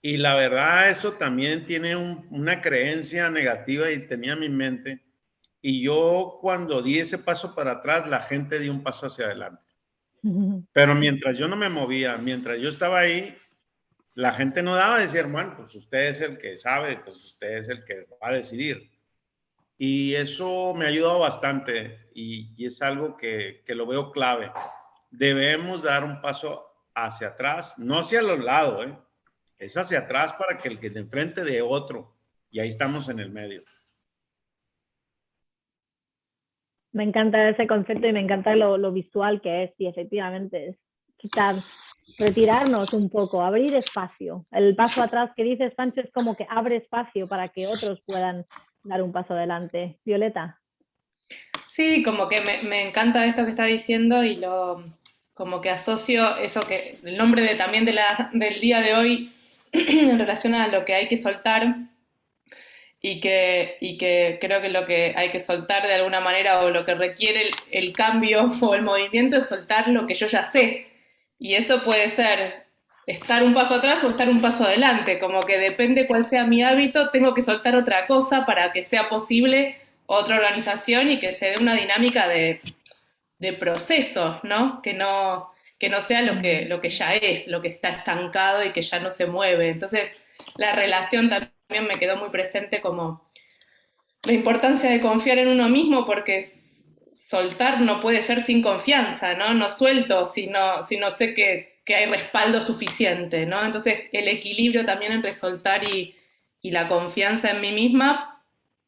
[SPEAKER 2] Y la verdad, eso también tiene una creencia negativa y tenía en mi mente. Y yo cuando di ese paso para atrás, la gente dio un paso hacia adelante. Pero mientras yo no me movía, mientras yo estaba ahí, la gente no daba, decir, bueno, pues usted es el que sabe, pues usted es el que va a decidir. Y eso me ha ayudado bastante y es algo que lo veo clave. Debemos dar un paso hacia atrás, no hacia los lados, es hacia atrás para que el que de enfrente de otro, y ahí estamos en el medio.
[SPEAKER 1] Me encanta ese concepto y me encanta lo visual que es, y efectivamente es retirarnos un poco, abrir espacio. El paso atrás que dices, Pancho, es como que abre espacio para que otros puedan dar un paso adelante. Violeta.
[SPEAKER 7] Sí, como que me encanta esto que está diciendo y como que asocio eso que el nombre también del día de hoy en relación a lo que hay que soltar. y que creo que lo que hay que soltar de alguna manera o lo que requiere el cambio o el movimiento es soltar lo que yo ya sé. Y eso puede ser estar un paso atrás o estar un paso adelante, como que depende cuál sea mi hábito, tengo que soltar otra cosa para que sea posible otra organización y que se dé una dinámica de proceso, ¿no? Que no sea lo que ya es, lo que está estancado y que ya no se mueve. Entonces, la relación también me quedó muy presente como la importancia de confiar en uno mismo, porque soltar no puede ser sin confianza, ¿no? No suelto si no sé que hay respaldo suficiente, ¿no? Entonces, el equilibrio también entre soltar y la confianza en mí misma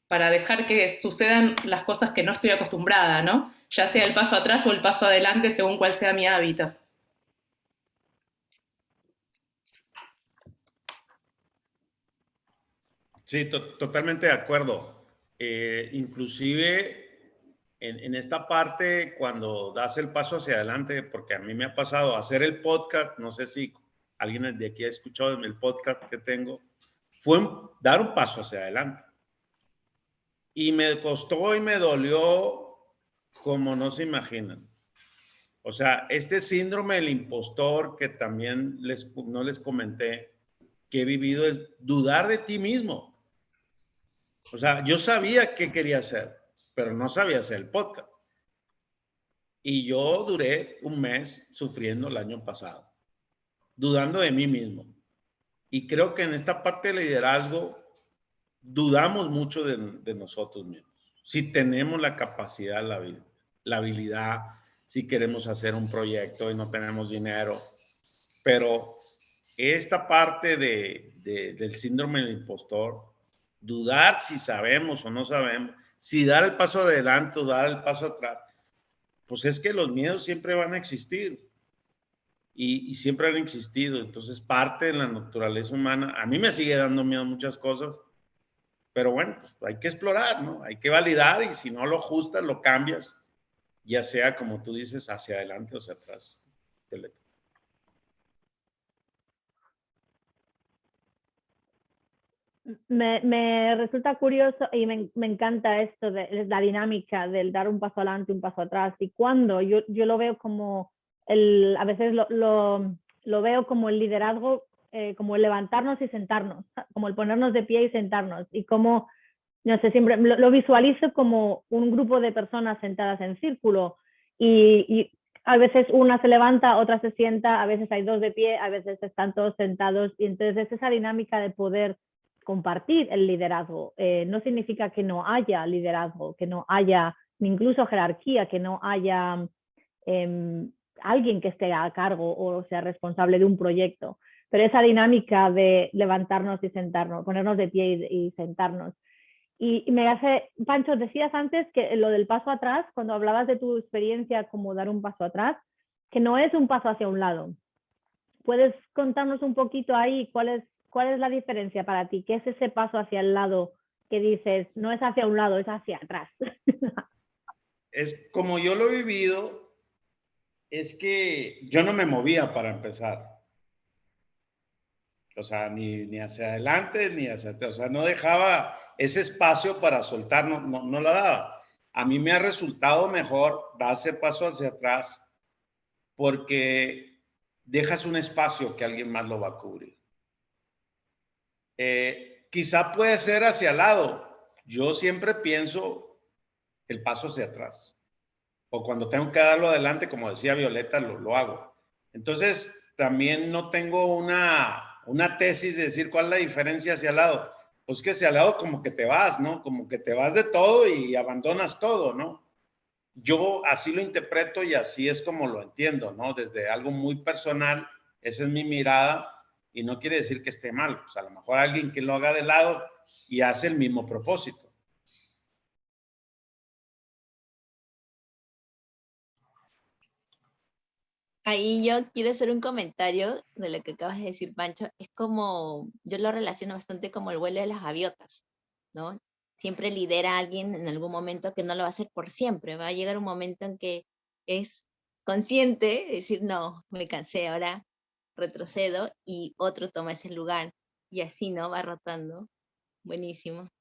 [SPEAKER 7] para dejar que sucedan las cosas que no estoy acostumbrada, ¿no? Ya sea el paso atrás o el paso adelante según cuál sea mi hábito.
[SPEAKER 2] Sí, totalmente de acuerdo. Inclusive en esta parte, cuando das el paso hacia adelante, porque a mí me ha pasado hacer el podcast, no sé si alguien de aquí ha escuchado el podcast que tengo, fue dar un paso hacia adelante. Y me costó y me dolió como no se imaginan. O sea, este síndrome del impostor que también no les comenté, que he vivido, es dudar de ti mismo. O sea, yo sabía qué quería hacer, pero no sabía hacer el podcast. Y yo duré un mes sufriendo el año pasado, dudando de mí mismo. Y creo que en esta parte de liderazgo dudamos mucho de nosotros mismos. Si tenemos la capacidad, la habilidad, si queremos hacer un proyecto y no tenemos dinero. Pero esta parte del síndrome del impostor, dudar si sabemos o no sabemos, si dar el paso adelante o dar el paso atrás, pues es que los miedos siempre van a existir y siempre han existido. Entonces, parte de la naturaleza humana. A mí me sigue dando miedo muchas cosas, pero bueno, pues hay que explorar, ¿no? Hay que validar y si no lo ajustas, lo cambias, ya sea como tú dices, hacia adelante o hacia atrás.
[SPEAKER 1] Me resulta curioso y me encanta esto de la dinámica del dar un paso adelante, un paso atrás. Y cuando yo lo veo como, a veces lo veo como el liderazgo, como el levantarnos y sentarnos, como el ponernos de pie y sentarnos. Y como, no sé, siempre lo visualizo como un grupo de personas sentadas en círculo y a veces una se levanta, otra se sienta, a veces hay dos de pie, a veces están todos sentados. Y entonces es esa dinámica de poder compartir el liderazgo. No significa que no haya liderazgo, que no haya incluso jerarquía, que no haya alguien que esté a cargo o sea responsable de un proyecto. Pero esa dinámica de levantarnos y sentarnos, ponernos de pie y sentarnos. Y me hace, Pancho, decías antes que lo del paso atrás, cuando hablabas de tu experiencia como dar un paso atrás, que no es un paso hacia un lado. ¿Puedes contarnos un poquito ahí cuál es la diferencia para ti? ¿Qué es ese paso hacia el lado que dices, no es hacia un lado, es hacia atrás?
[SPEAKER 2] Es como yo lo he vivido, es que yo no me movía para empezar. O sea, ni hacia adelante ni hacia atrás. O sea, no dejaba ese espacio para soltar, no la daba. A mí me ha resultado mejor dar ese paso hacia atrás porque dejas un espacio que alguien más lo va a cubrir. Quizá puede ser hacia el lado. Yo siempre pienso el paso hacia atrás. O cuando tengo que darlo adelante, como decía Violeta, lo hago. Entonces, también no tengo una tesis de decir cuál es la diferencia hacia el lado. Pues que hacia el lado como que te vas, ¿no? Como que te vas de todo y abandonas todo, ¿no? Yo así lo interpreto y así es como lo entiendo, ¿no? Desde algo muy personal, esa es mi mirada y no quiere decir que esté mal. Pues a lo mejor alguien que lo haga de lado y hace el mismo propósito.
[SPEAKER 4] Ahí yo quiero hacer un comentario de lo que acabas de decir, Pancho. Es como, yo lo relaciono bastante como el vuelo de las gaviotas, ¿no? Siempre lidera a alguien en algún momento que no lo va a hacer por siempre. Va a llegar un momento en que es consciente, decir, no, me cansé, ahora retrocedo y otro toma ese lugar. Y así, ¿no? Va rotando. Buenísimo.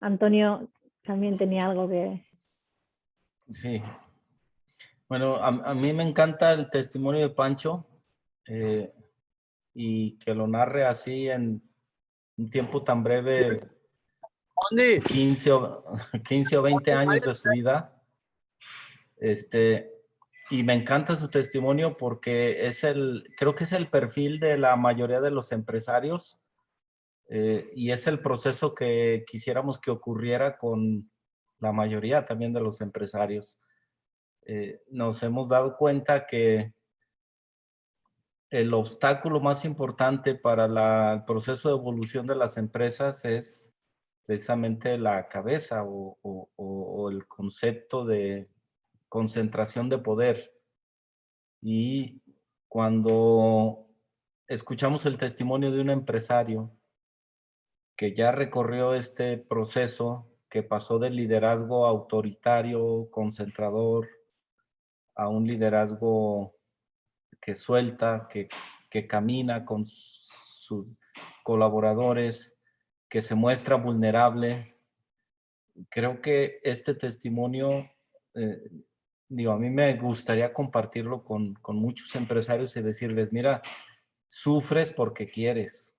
[SPEAKER 1] Antonio también tenía algo que...
[SPEAKER 8] Sí. Bueno, a mí me encanta el testimonio de Pancho y que lo narre así en un tiempo tan breve, 15 o 20 años de su vida. Y me encanta su testimonio porque creo que es el perfil de la mayoría de los empresarios y es el proceso que quisiéramos que ocurriera con la mayoría también de los empresarios. Nos hemos dado cuenta que el obstáculo más importante para el proceso de evolución de las empresas es precisamente la cabeza o el concepto de concentración de poder. Y cuando escuchamos el testimonio de un empresario que ya recorrió este proceso, que pasó del liderazgo autoritario, concentrador, a un liderazgo que suelta, que camina con sus colaboradores, que se muestra vulnerable. Creo que este testimonio, a mí me gustaría compartirlo con muchos empresarios y decirles, mira, sufres porque quieres.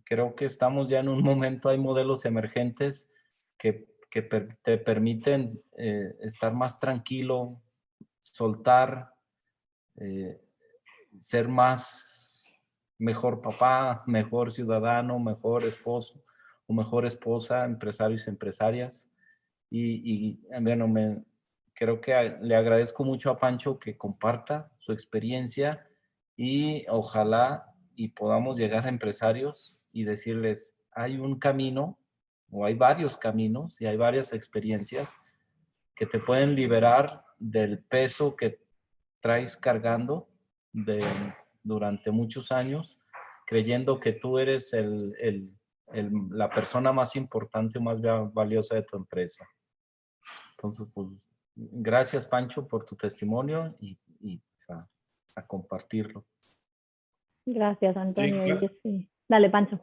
[SPEAKER 8] Creo que estamos ya en un momento, hay modelos emergentes que te permiten estar más tranquilo, soltar, ser mejor papá, mejor ciudadano, mejor esposo o mejor esposa, empresarios y empresarias. Y bueno, creo que le agradezco mucho a Pancho que comparta su experiencia y ojalá y podamos llegar a empresarios y decirles, hay un camino o hay varios caminos y hay varias experiencias que te pueden liberar del peso que traes cargando durante muchos años, creyendo que tú eres la persona más importante o más valiosa de tu empresa. Entonces, pues, gracias, Pancho, por tu testimonio y a compartirlo.
[SPEAKER 1] Gracias, Antonio.
[SPEAKER 2] Sí, claro.
[SPEAKER 1] Sí. Dale, Pancho.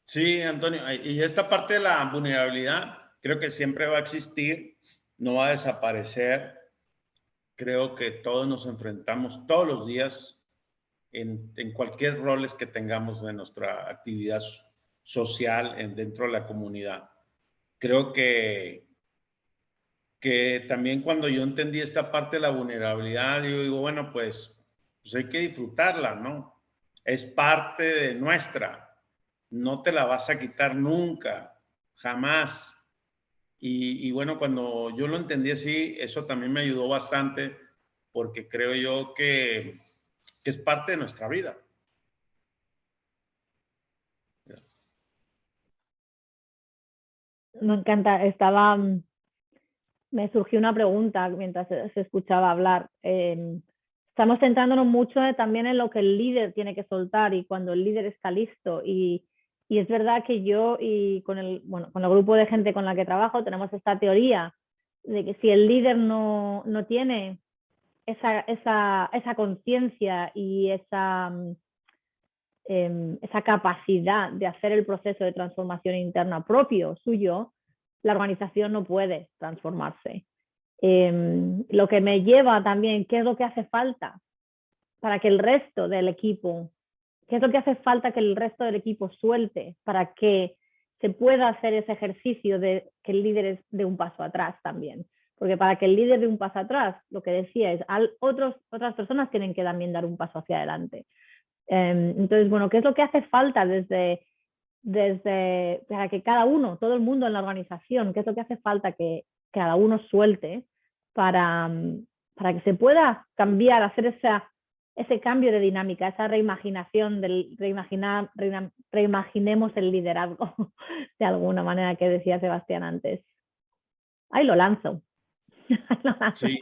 [SPEAKER 2] Sí, Antonio, y esta parte de la vulnerabilidad creo que siempre va a existir, no va a desaparecer. Creo que todos nos enfrentamos todos los días en cualquier roles que tengamos de nuestra actividad social dentro de la comunidad. Creo que también cuando yo entendí esta parte de la vulnerabilidad, yo digo, bueno, pues hay que disfrutarla, ¿no? Es parte de nuestra, no te la vas a quitar nunca, jamás. Y bueno, cuando yo lo entendí así, eso también me ayudó bastante porque creo yo que es parte de nuestra vida.
[SPEAKER 1] Me encanta. Me surgió una pregunta mientras se escuchaba hablar. Estamos centrándonos mucho también en lo que el líder tiene que soltar y cuando el líder está listo. Y es verdad que yo y con el grupo de gente con la que trabajo tenemos esta teoría de que si el líder no tiene esa conciencia y esa capacidad de hacer el proceso de transformación interna propio suyo, la organización no puede transformarse. Lo que me lleva también, ¿qué es lo que hace falta para que el resto del equipo, qué es lo que hace falta que el resto del equipo suelte para que se pueda hacer ese ejercicio de que el líder dé un paso atrás también? Porque para que el líder dé un paso atrás, lo que decía es, otras personas tienen que también dar un paso hacia adelante. Entonces, bueno, ¿qué es lo que hace falta para que cada uno, todo el mundo en la organización, qué es lo que hace falta que cada uno suelte para que se pueda cambiar, hacer ese cambio de dinámica, esa reimaginación, reimaginemos el liderazgo de alguna manera que decía Sebastián antes? Ahí lo lanzo.
[SPEAKER 2] Sí,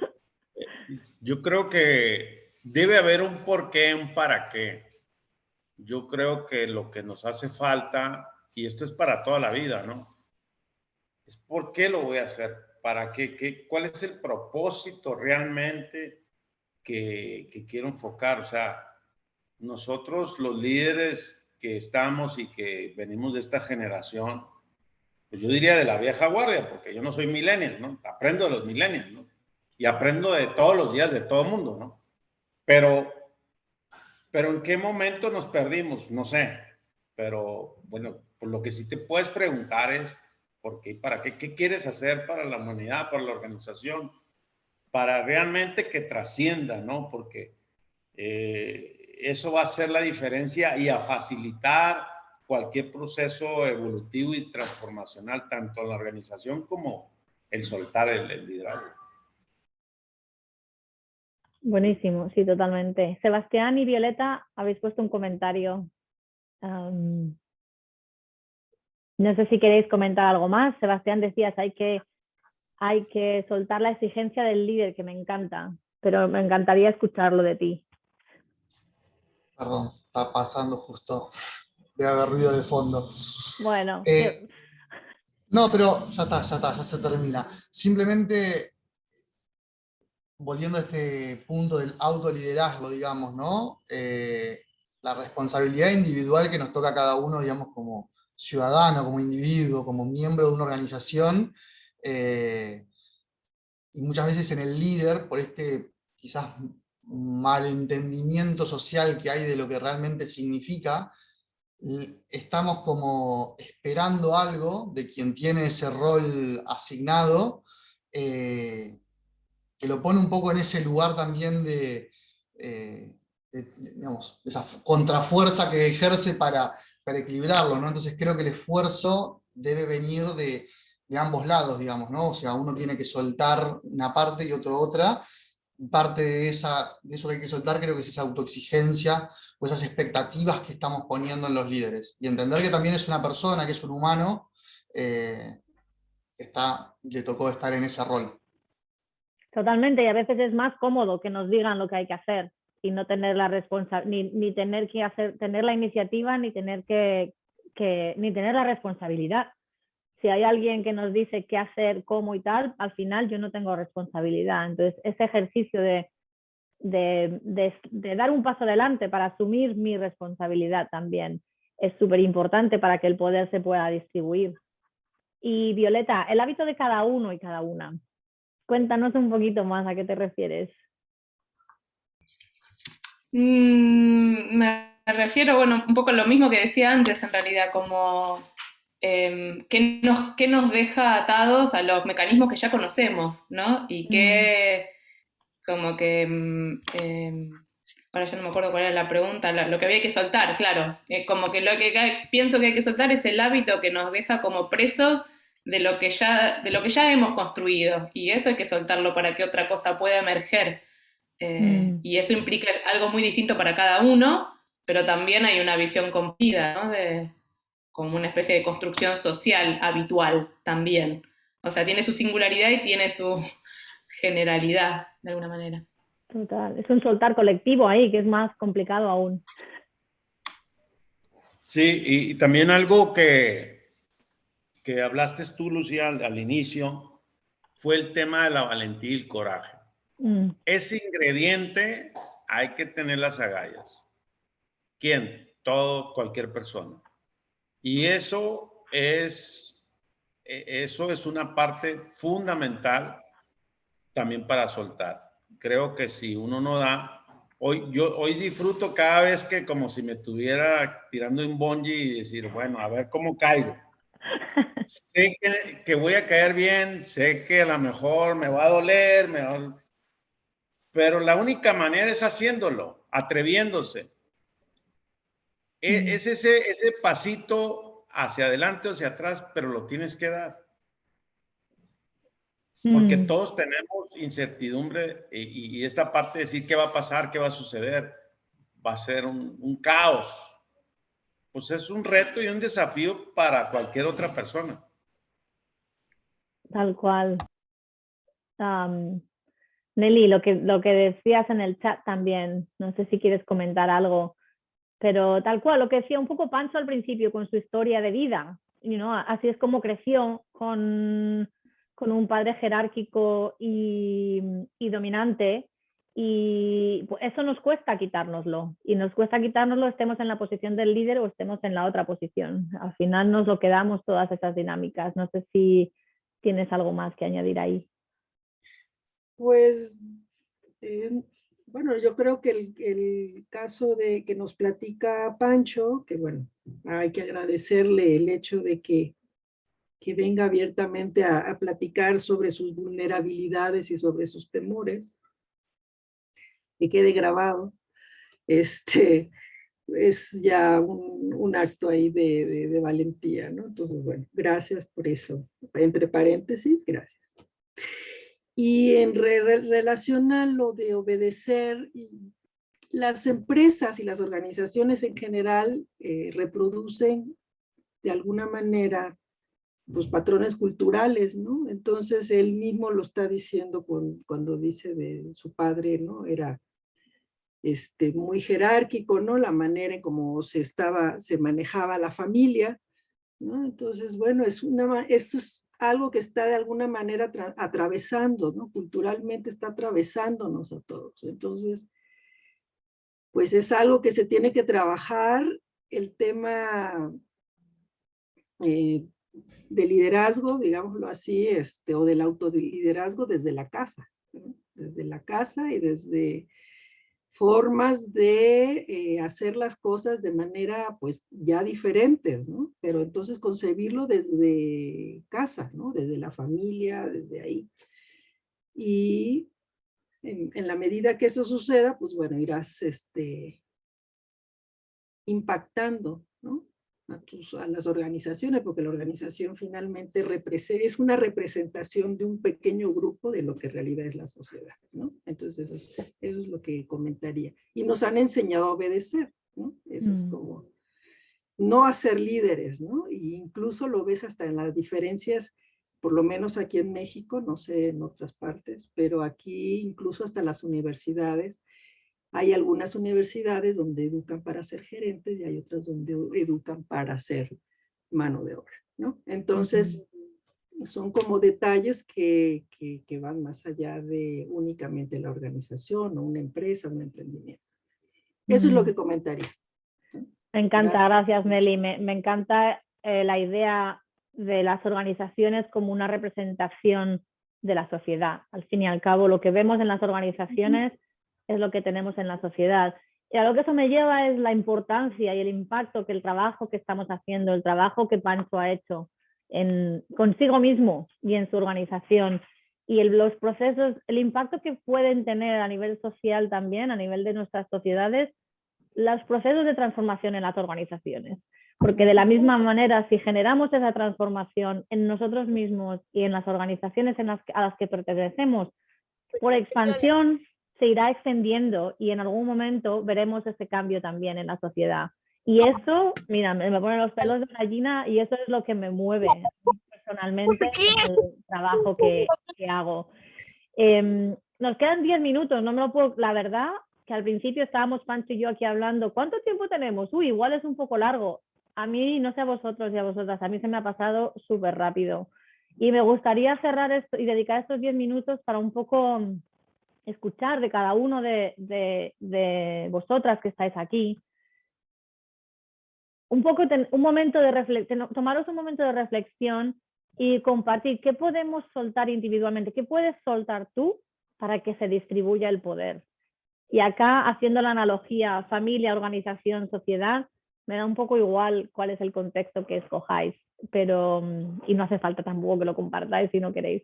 [SPEAKER 2] yo creo que debe haber un porqué, un para qué. Yo creo que lo que nos hace falta, y esto es para toda la vida, ¿no? Es por qué lo voy a hacer, para qué, cuál es el propósito realmente que quiero enfocar. O sea, nosotros los líderes que estamos y que venimos de esta generación, pues yo diría de la vieja guardia, porque yo no soy millennial, ¿no? Aprendo de los millennials, ¿no? Y aprendo de todos los días de todo el mundo, ¿no? Pero ¿en qué momento nos perdimos? No sé. Pero bueno, por lo que sí te puedes preguntar es, ¿por qué? ¿Para qué? ¿Qué quieres hacer para la humanidad, para la organización? Para realmente que trascienda, ¿no? Porque eso va a hacer la diferencia y a facilitar cualquier proceso evolutivo y transformacional, tanto en la organización como el soltar el liderazgo.
[SPEAKER 1] Buenísimo, sí, totalmente. Sebastián y Violeta, habéis puesto un comentario. No sé si queréis comentar algo más. Sebastián, decías, hay que soltar la exigencia del líder, que me encanta, pero me encantaría escucharlo de ti.
[SPEAKER 5] Perdón, está pasando justo. Debe haber ruido de fondo.
[SPEAKER 1] Bueno.
[SPEAKER 5] No, pero ya está, ya se termina. Simplemente, volviendo a este punto del autoliderazgo, digamos, ¿no? La responsabilidad individual que nos toca a cada uno, digamos, como ciudadano, como individuo, como miembro de una organización, y muchas veces en el líder, por este quizás malentendimiento social que hay de lo que realmente significa, estamos como esperando algo de quien tiene ese rol asignado, que lo pone un poco en ese lugar también digamos, de esa contrafuerza que ejerce para equilibrarlo, ¿no? Entonces creo que el esfuerzo debe venir de ambos lados, digamos, ¿no? O sea, uno tiene que soltar una parte y otro otra. Parte de eso que hay que soltar creo que es esa autoexigencia o esas expectativas que estamos poniendo en los líderes. Y entender que también es una persona, que es un humano, le tocó estar en ese rol.
[SPEAKER 1] Totalmente, y a veces es más cómodo que nos digan lo que hay que hacer y no tener la ni tener que tener la iniciativa, ni tener ni tener la responsabilidad. Si hay alguien que nos dice qué hacer, cómo y tal, al final yo no tengo responsabilidad. Entonces, ese ejercicio de dar un paso adelante para asumir mi responsabilidad también es súper importante para que el poder se pueda distribuir. Y Violeta, el hábito de cada uno y cada una. Cuéntanos un poquito más a qué te refieres.
[SPEAKER 7] Me refiero, bueno, un poco a lo mismo que decía antes, en realidad, como qué nos deja atados a los mecanismos que ya conocemos, ¿no? Y que, como que, ahora ya no me acuerdo cuál era la pregunta, lo que había que soltar, claro. Como que lo que pienso que hay que soltar es el hábito que nos deja como presos de lo que ya hemos construido, y eso hay que soltarlo para que otra cosa pueda emerger. Y eso implica algo muy distinto para cada uno, pero también hay una visión compartida, ¿no? Como una especie de construcción social habitual también. O sea, tiene su singularidad y tiene su generalidad, de alguna manera.
[SPEAKER 1] Total, es un soltar colectivo ahí, que es más complicado aún.
[SPEAKER 2] Sí, y también algo que hablaste tú, Lucía, al inicio, fue el tema de la valentía y el coraje. Ese ingrediente hay que tener las agallas. ¿Quién? Cualquier persona. Y eso es una parte fundamental también para soltar. Creo que si uno no da, hoy disfruto cada vez que como si me estuviera tirando un bungee y decir, bueno, a ver cómo caigo. Sé que voy a caer bien, sé que a lo mejor me va a doler, pero la única manera es haciéndolo, atreviéndose. Es ese pasito hacia adelante o hacia atrás, pero lo tienes que dar. Porque todos tenemos incertidumbre y esta parte de decir qué va a pasar, qué va a suceder, va a ser un caos. Pues es un reto y un desafío para cualquier otra persona.
[SPEAKER 1] Tal cual. Nelly, lo que decías en el chat también, no sé si quieres comentar algo, pero tal cual, lo que decía un poco Pancho al principio con su historia de vida, así es como creció con un padre jerárquico y dominante, Y pues, eso nos cuesta quitárnoslo. Y nos cuesta quitárnoslo, estemos en la posición del líder o estemos en la otra posición. Al final nos lo quedamos todas esas dinámicas. No sé si tienes algo más que añadir ahí.
[SPEAKER 9] Pues, bueno, yo creo que el caso de que nos platica Pancho, que bueno, hay que agradecerle el hecho de que venga abiertamente a platicar sobre sus vulnerabilidades y sobre sus temores, que quede grabado, es ya un acto ahí de valentía, ¿no? Entonces, bueno, gracias por eso. Entre paréntesis, gracias. Y en relación a lo de obedecer, las empresas y las organizaciones en general reproducen de alguna manera los patrones culturales, ¿no? Entonces él mismo lo está diciendo cuando dice de su padre, ¿no? Era muy jerárquico, ¿no? La manera en cómo se manejaba la familia, ¿no? Entonces, bueno, eso es algo que está de alguna manera atravesando, ¿no? Culturalmente está atravesándonos a todos. Entonces, pues es algo que se tiene que trabajar, el tema de liderazgo, digámoslo así, o del autoliderazgo desde la casa, ¿no? Desde la casa y desde formas de hacer las cosas de manera pues ya diferentes, ¿no? Pero entonces concebirlo desde casa, ¿no? Desde la familia, desde ahí. Y en la medida que eso suceda, pues bueno, irás impactando, ¿no? A las organizaciones, porque la organización finalmente es una representación de un pequeño grupo de lo que en realidad es la sociedad, ¿no? Entonces eso es lo que comentaría. Y nos han enseñado a obedecer, ¿no? Eso es como no a ser líderes, ¿no? Y incluso lo ves hasta en las diferencias, por lo menos aquí en México, no sé en otras partes, pero aquí incluso hasta las universidades. Hay algunas universidades donde educan para ser gerentes y hay otras donde educan para ser mano de obra, ¿no? Entonces, son como detalles que van más allá de únicamente la organización o una empresa, un emprendimiento. Eso es lo que comentaría.
[SPEAKER 1] Me encanta, gracias Meli. Me encanta la idea de las organizaciones como una representación de la sociedad. Al fin y al cabo, lo que vemos en las organizaciones es lo que tenemos en la sociedad. Y a lo que eso me lleva es la importancia y el impacto que el trabajo que estamos haciendo, el trabajo que Pancho ha hecho consigo mismo y en su organización, y los procesos, el impacto que pueden tener a nivel social también, a nivel de nuestras sociedades, los procesos de transformación en las organizaciones. Porque de la misma manera, si generamos esa transformación en nosotros mismos y en las organizaciones a las que pertenecemos, por expansión se irá extendiendo y en algún momento veremos ese cambio también en la sociedad. Y eso, mira, me ponen los pelos de gallina y eso es lo que me mueve personalmente en el trabajo que hago. Nos quedan 10 minutos, no me lo puedo, la verdad que al principio estábamos Pancho y yo aquí hablando, ¿cuánto tiempo tenemos? Uy, igual es un poco largo. A mí, no sé a vosotros y a vosotras, a mí se me ha pasado súper rápido. Y me gustaría cerrar esto y dedicar estos 10 minutos para un poco escuchar de cada uno de vosotras que estáis aquí, un poco un momento de reflexión, tomaros un momento de reflexión y compartir qué podemos soltar individualmente, qué puedes soltar tú para que se distribuya el poder. Y acá, haciendo la analogía familia, organización, sociedad, me da un poco igual cuál es el contexto que escojáis, pero, y no hace falta tampoco que lo compartáis si no queréis.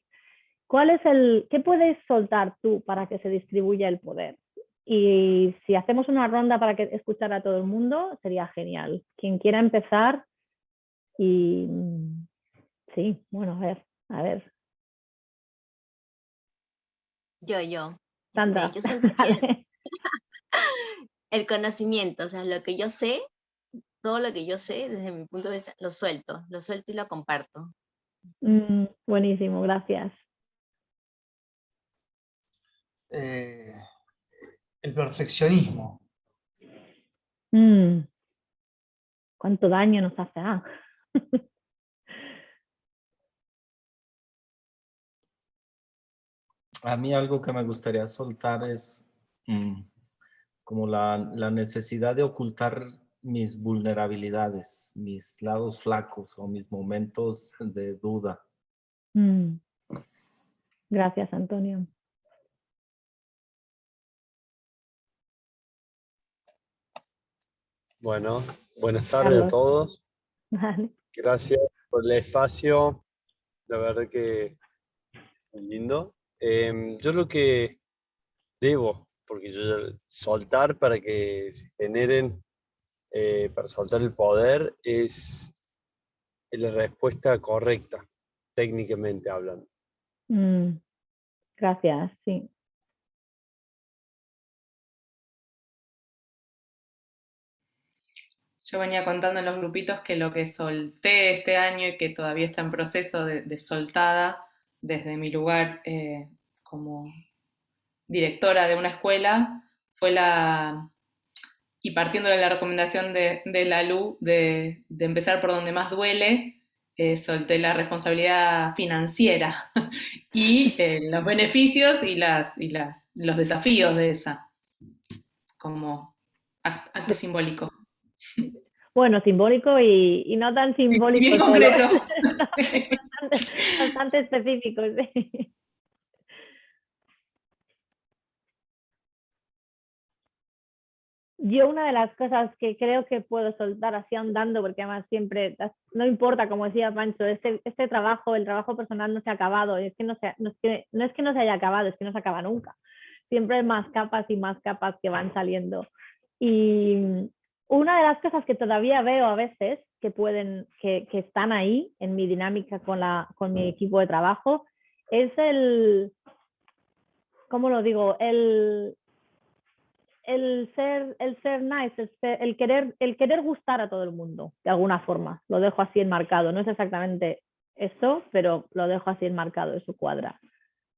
[SPEAKER 1] ¿Qué puedes soltar tú para que se distribuya el poder? Y si hacemos una ronda para que escuchar a todo el mundo, sería genial. Quien quiera empezar y sí, bueno, a ver.
[SPEAKER 4] Yo.
[SPEAKER 1] Sandra.
[SPEAKER 4] Yo soy el conocimiento, o sea, lo que yo sé, todo lo que yo sé, desde mi punto de vista, lo suelto y lo comparto.
[SPEAKER 1] Buenísimo, gracias.
[SPEAKER 5] El perfeccionismo.
[SPEAKER 1] ¿Cuánto daño nos hace?
[SPEAKER 8] A mí algo que me gustaría soltar es como la necesidad de ocultar mis vulnerabilidades, mis lados flacos o mis momentos de duda.
[SPEAKER 1] Gracias, Antonio.
[SPEAKER 10] Bueno, buenas tardes a
[SPEAKER 1] Carlos.
[SPEAKER 10] todos.
[SPEAKER 1] Vale.
[SPEAKER 10] Gracias por el espacio. La verdad que muy lindo. Yo lo que debo, porque yo soltar para que se generen, para soltar el poder, es la respuesta correcta, técnicamente hablando.
[SPEAKER 1] Gracias, sí.
[SPEAKER 7] Yo venía contando en los grupitos que lo que solté este año y que todavía está en proceso de soltada desde mi lugar como directora de una escuela fue y partiendo de la recomendación de la LU de empezar por donde más duele, solté la responsabilidad financiera y los beneficios y los desafíos de esa, como acto simbólico.
[SPEAKER 1] Bueno, simbólico y no tan simbólico.
[SPEAKER 7] Bien
[SPEAKER 1] solo.
[SPEAKER 7] concreto.
[SPEAKER 1] Bastante específico, sí. Yo una de las cosas que creo que puedo soltar así andando, porque además siempre, no importa, como decía Pancho, este trabajo, el trabajo personal no se ha acabado, es que no es que no se haya acabado, es que no se acaba nunca. Siempre hay más capas y más capas que van saliendo. Y una de las cosas que todavía veo a veces que están ahí en mi dinámica con mi equipo de trabajo es ¿cómo lo digo? El ser nice, el querer gustar a todo el mundo, de alguna forma. Lo dejo así enmarcado. No es exactamente eso, pero lo dejo así enmarcado, eso cuadra.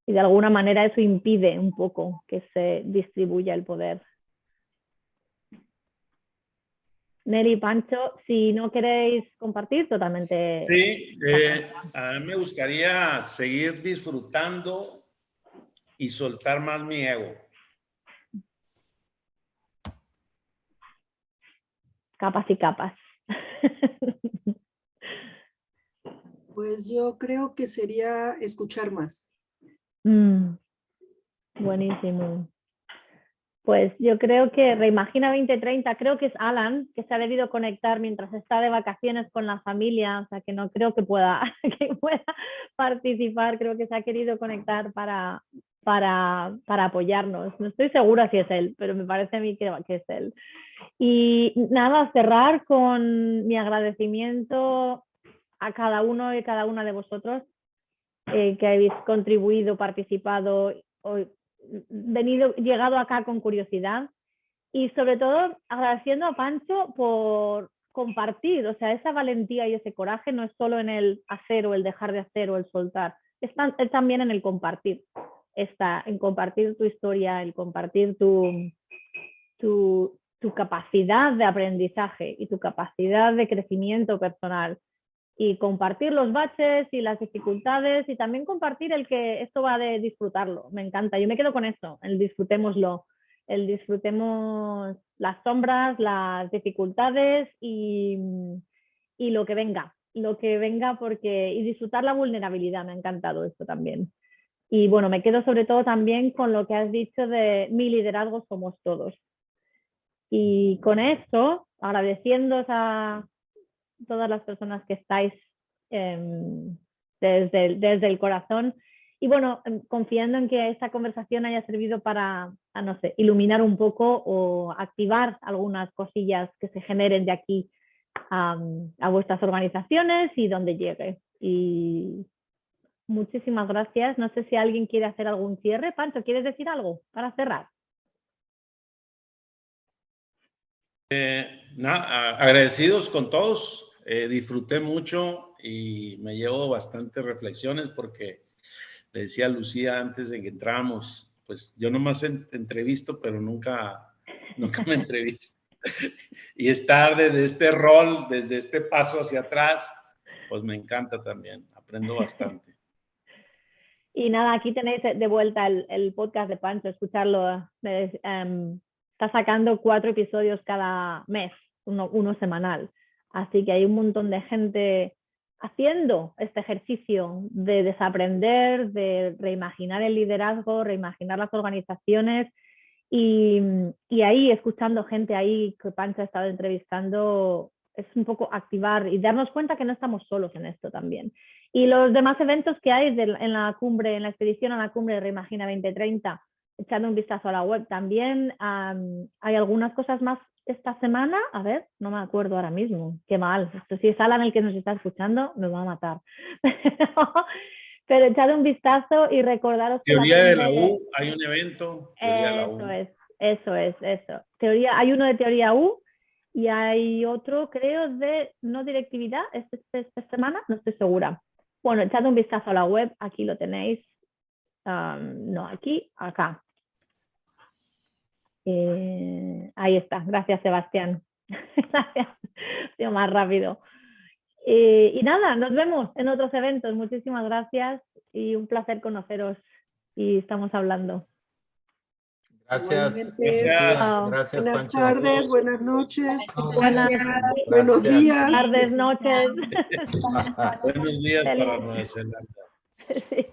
[SPEAKER 1] Y de alguna manera eso impide un poco que se distribuya el poder. Nelly, Pancho, si no queréis compartir, totalmente.
[SPEAKER 2] Sí, a mí me gustaría seguir disfrutando y soltar más mi ego.
[SPEAKER 1] Capas y capas.
[SPEAKER 9] Pues yo creo que sería escuchar más.
[SPEAKER 1] Buenísimo. Pues yo creo que Reimagina 2030, creo que es Alan, que se ha debido conectar mientras está de vacaciones con la familia, o sea que no creo que pueda participar, creo que se ha querido conectar para apoyarnos. No estoy segura si es él, pero me parece a mí que es él. Y nada, cerrar con mi agradecimiento a cada uno y cada una de vosotros que habéis contribuido, participado, llegado acá con curiosidad y sobre todo agradeciendo a Pancho por compartir, o sea, esa valentía y ese coraje no es solo en el hacer o el dejar de hacer o el soltar, es también en el compartir, en compartir tu historia, el compartir tu capacidad de aprendizaje y tu capacidad de crecimiento personal y compartir los baches y las dificultades y también compartir el que esto va de disfrutarlo. Me encanta, yo me quedo con eso, el disfrutémoslo, el disfrutemos las sombras, las dificultades y lo que venga porque y disfrutar la vulnerabilidad, me ha encantado esto también. Y bueno, me quedo sobre todo también con lo que has dicho de mi liderazgo somos todos. Y con esto, agradeciéndoos a todas las personas que estáis desde el corazón y bueno, confiando en que esta conversación haya servido para, no sé, iluminar un poco o activar algunas cosillas que se generen de aquí a vuestras organizaciones y donde llegue. Y muchísimas gracias. No sé si alguien quiere hacer algún cierre. Pancho, ¿quieres decir algo para cerrar?
[SPEAKER 2] Agradecidos con todos. Disfruté mucho y me llevo bastantes reflexiones porque le decía a Lucía antes de que entramos, pues yo nomás entrevisto, pero nunca me entrevisto. Y estar desde este rol, desde este paso hacia atrás, pues me encanta también, aprendo bastante.
[SPEAKER 1] Y nada, aquí tenéis de vuelta el podcast de Pancho, escucharlo. Está sacando 4 episodios cada mes, uno semanal. Así que hay un montón de gente haciendo este ejercicio de desaprender, de reimaginar el liderazgo, reimaginar las organizaciones y ahí escuchando gente ahí que Pancho ha estado entrevistando, es un poco activar y darnos cuenta que no estamos solos en esto también. Y los demás eventos que hay en la cumbre, en la expedición a la cumbre de Reimagina 2030, echando un vistazo a la web también, hay algunas cosas más esta semana, a ver, no me acuerdo ahora mismo, qué mal, esto, si es Alan el que nos está escuchando, me va a matar. Pero echad un vistazo y recordaros que
[SPEAKER 2] Teoría de la U, hay un evento. Teoría de la U.
[SPEAKER 1] Eso es. Hay uno de teoría U y hay otro, creo, de no directividad esta semana, no estoy segura. Bueno, echad un vistazo a la web, aquí lo tenéis. No, aquí, acá. Ahí está, gracias Sebastián. Gracias, ha sido más rápido. Y nada, nos vemos en otros eventos. Muchísimas gracias y un placer conoceros y estamos hablando.
[SPEAKER 8] Gracias.
[SPEAKER 9] Gracias, buenas
[SPEAKER 8] Pancho.
[SPEAKER 9] tardes, buenas noches.
[SPEAKER 1] Buenos
[SPEAKER 9] días.
[SPEAKER 1] Tardes, noches.
[SPEAKER 2] Buenos días para Nueva Zelanda.
[SPEAKER 1] Sí.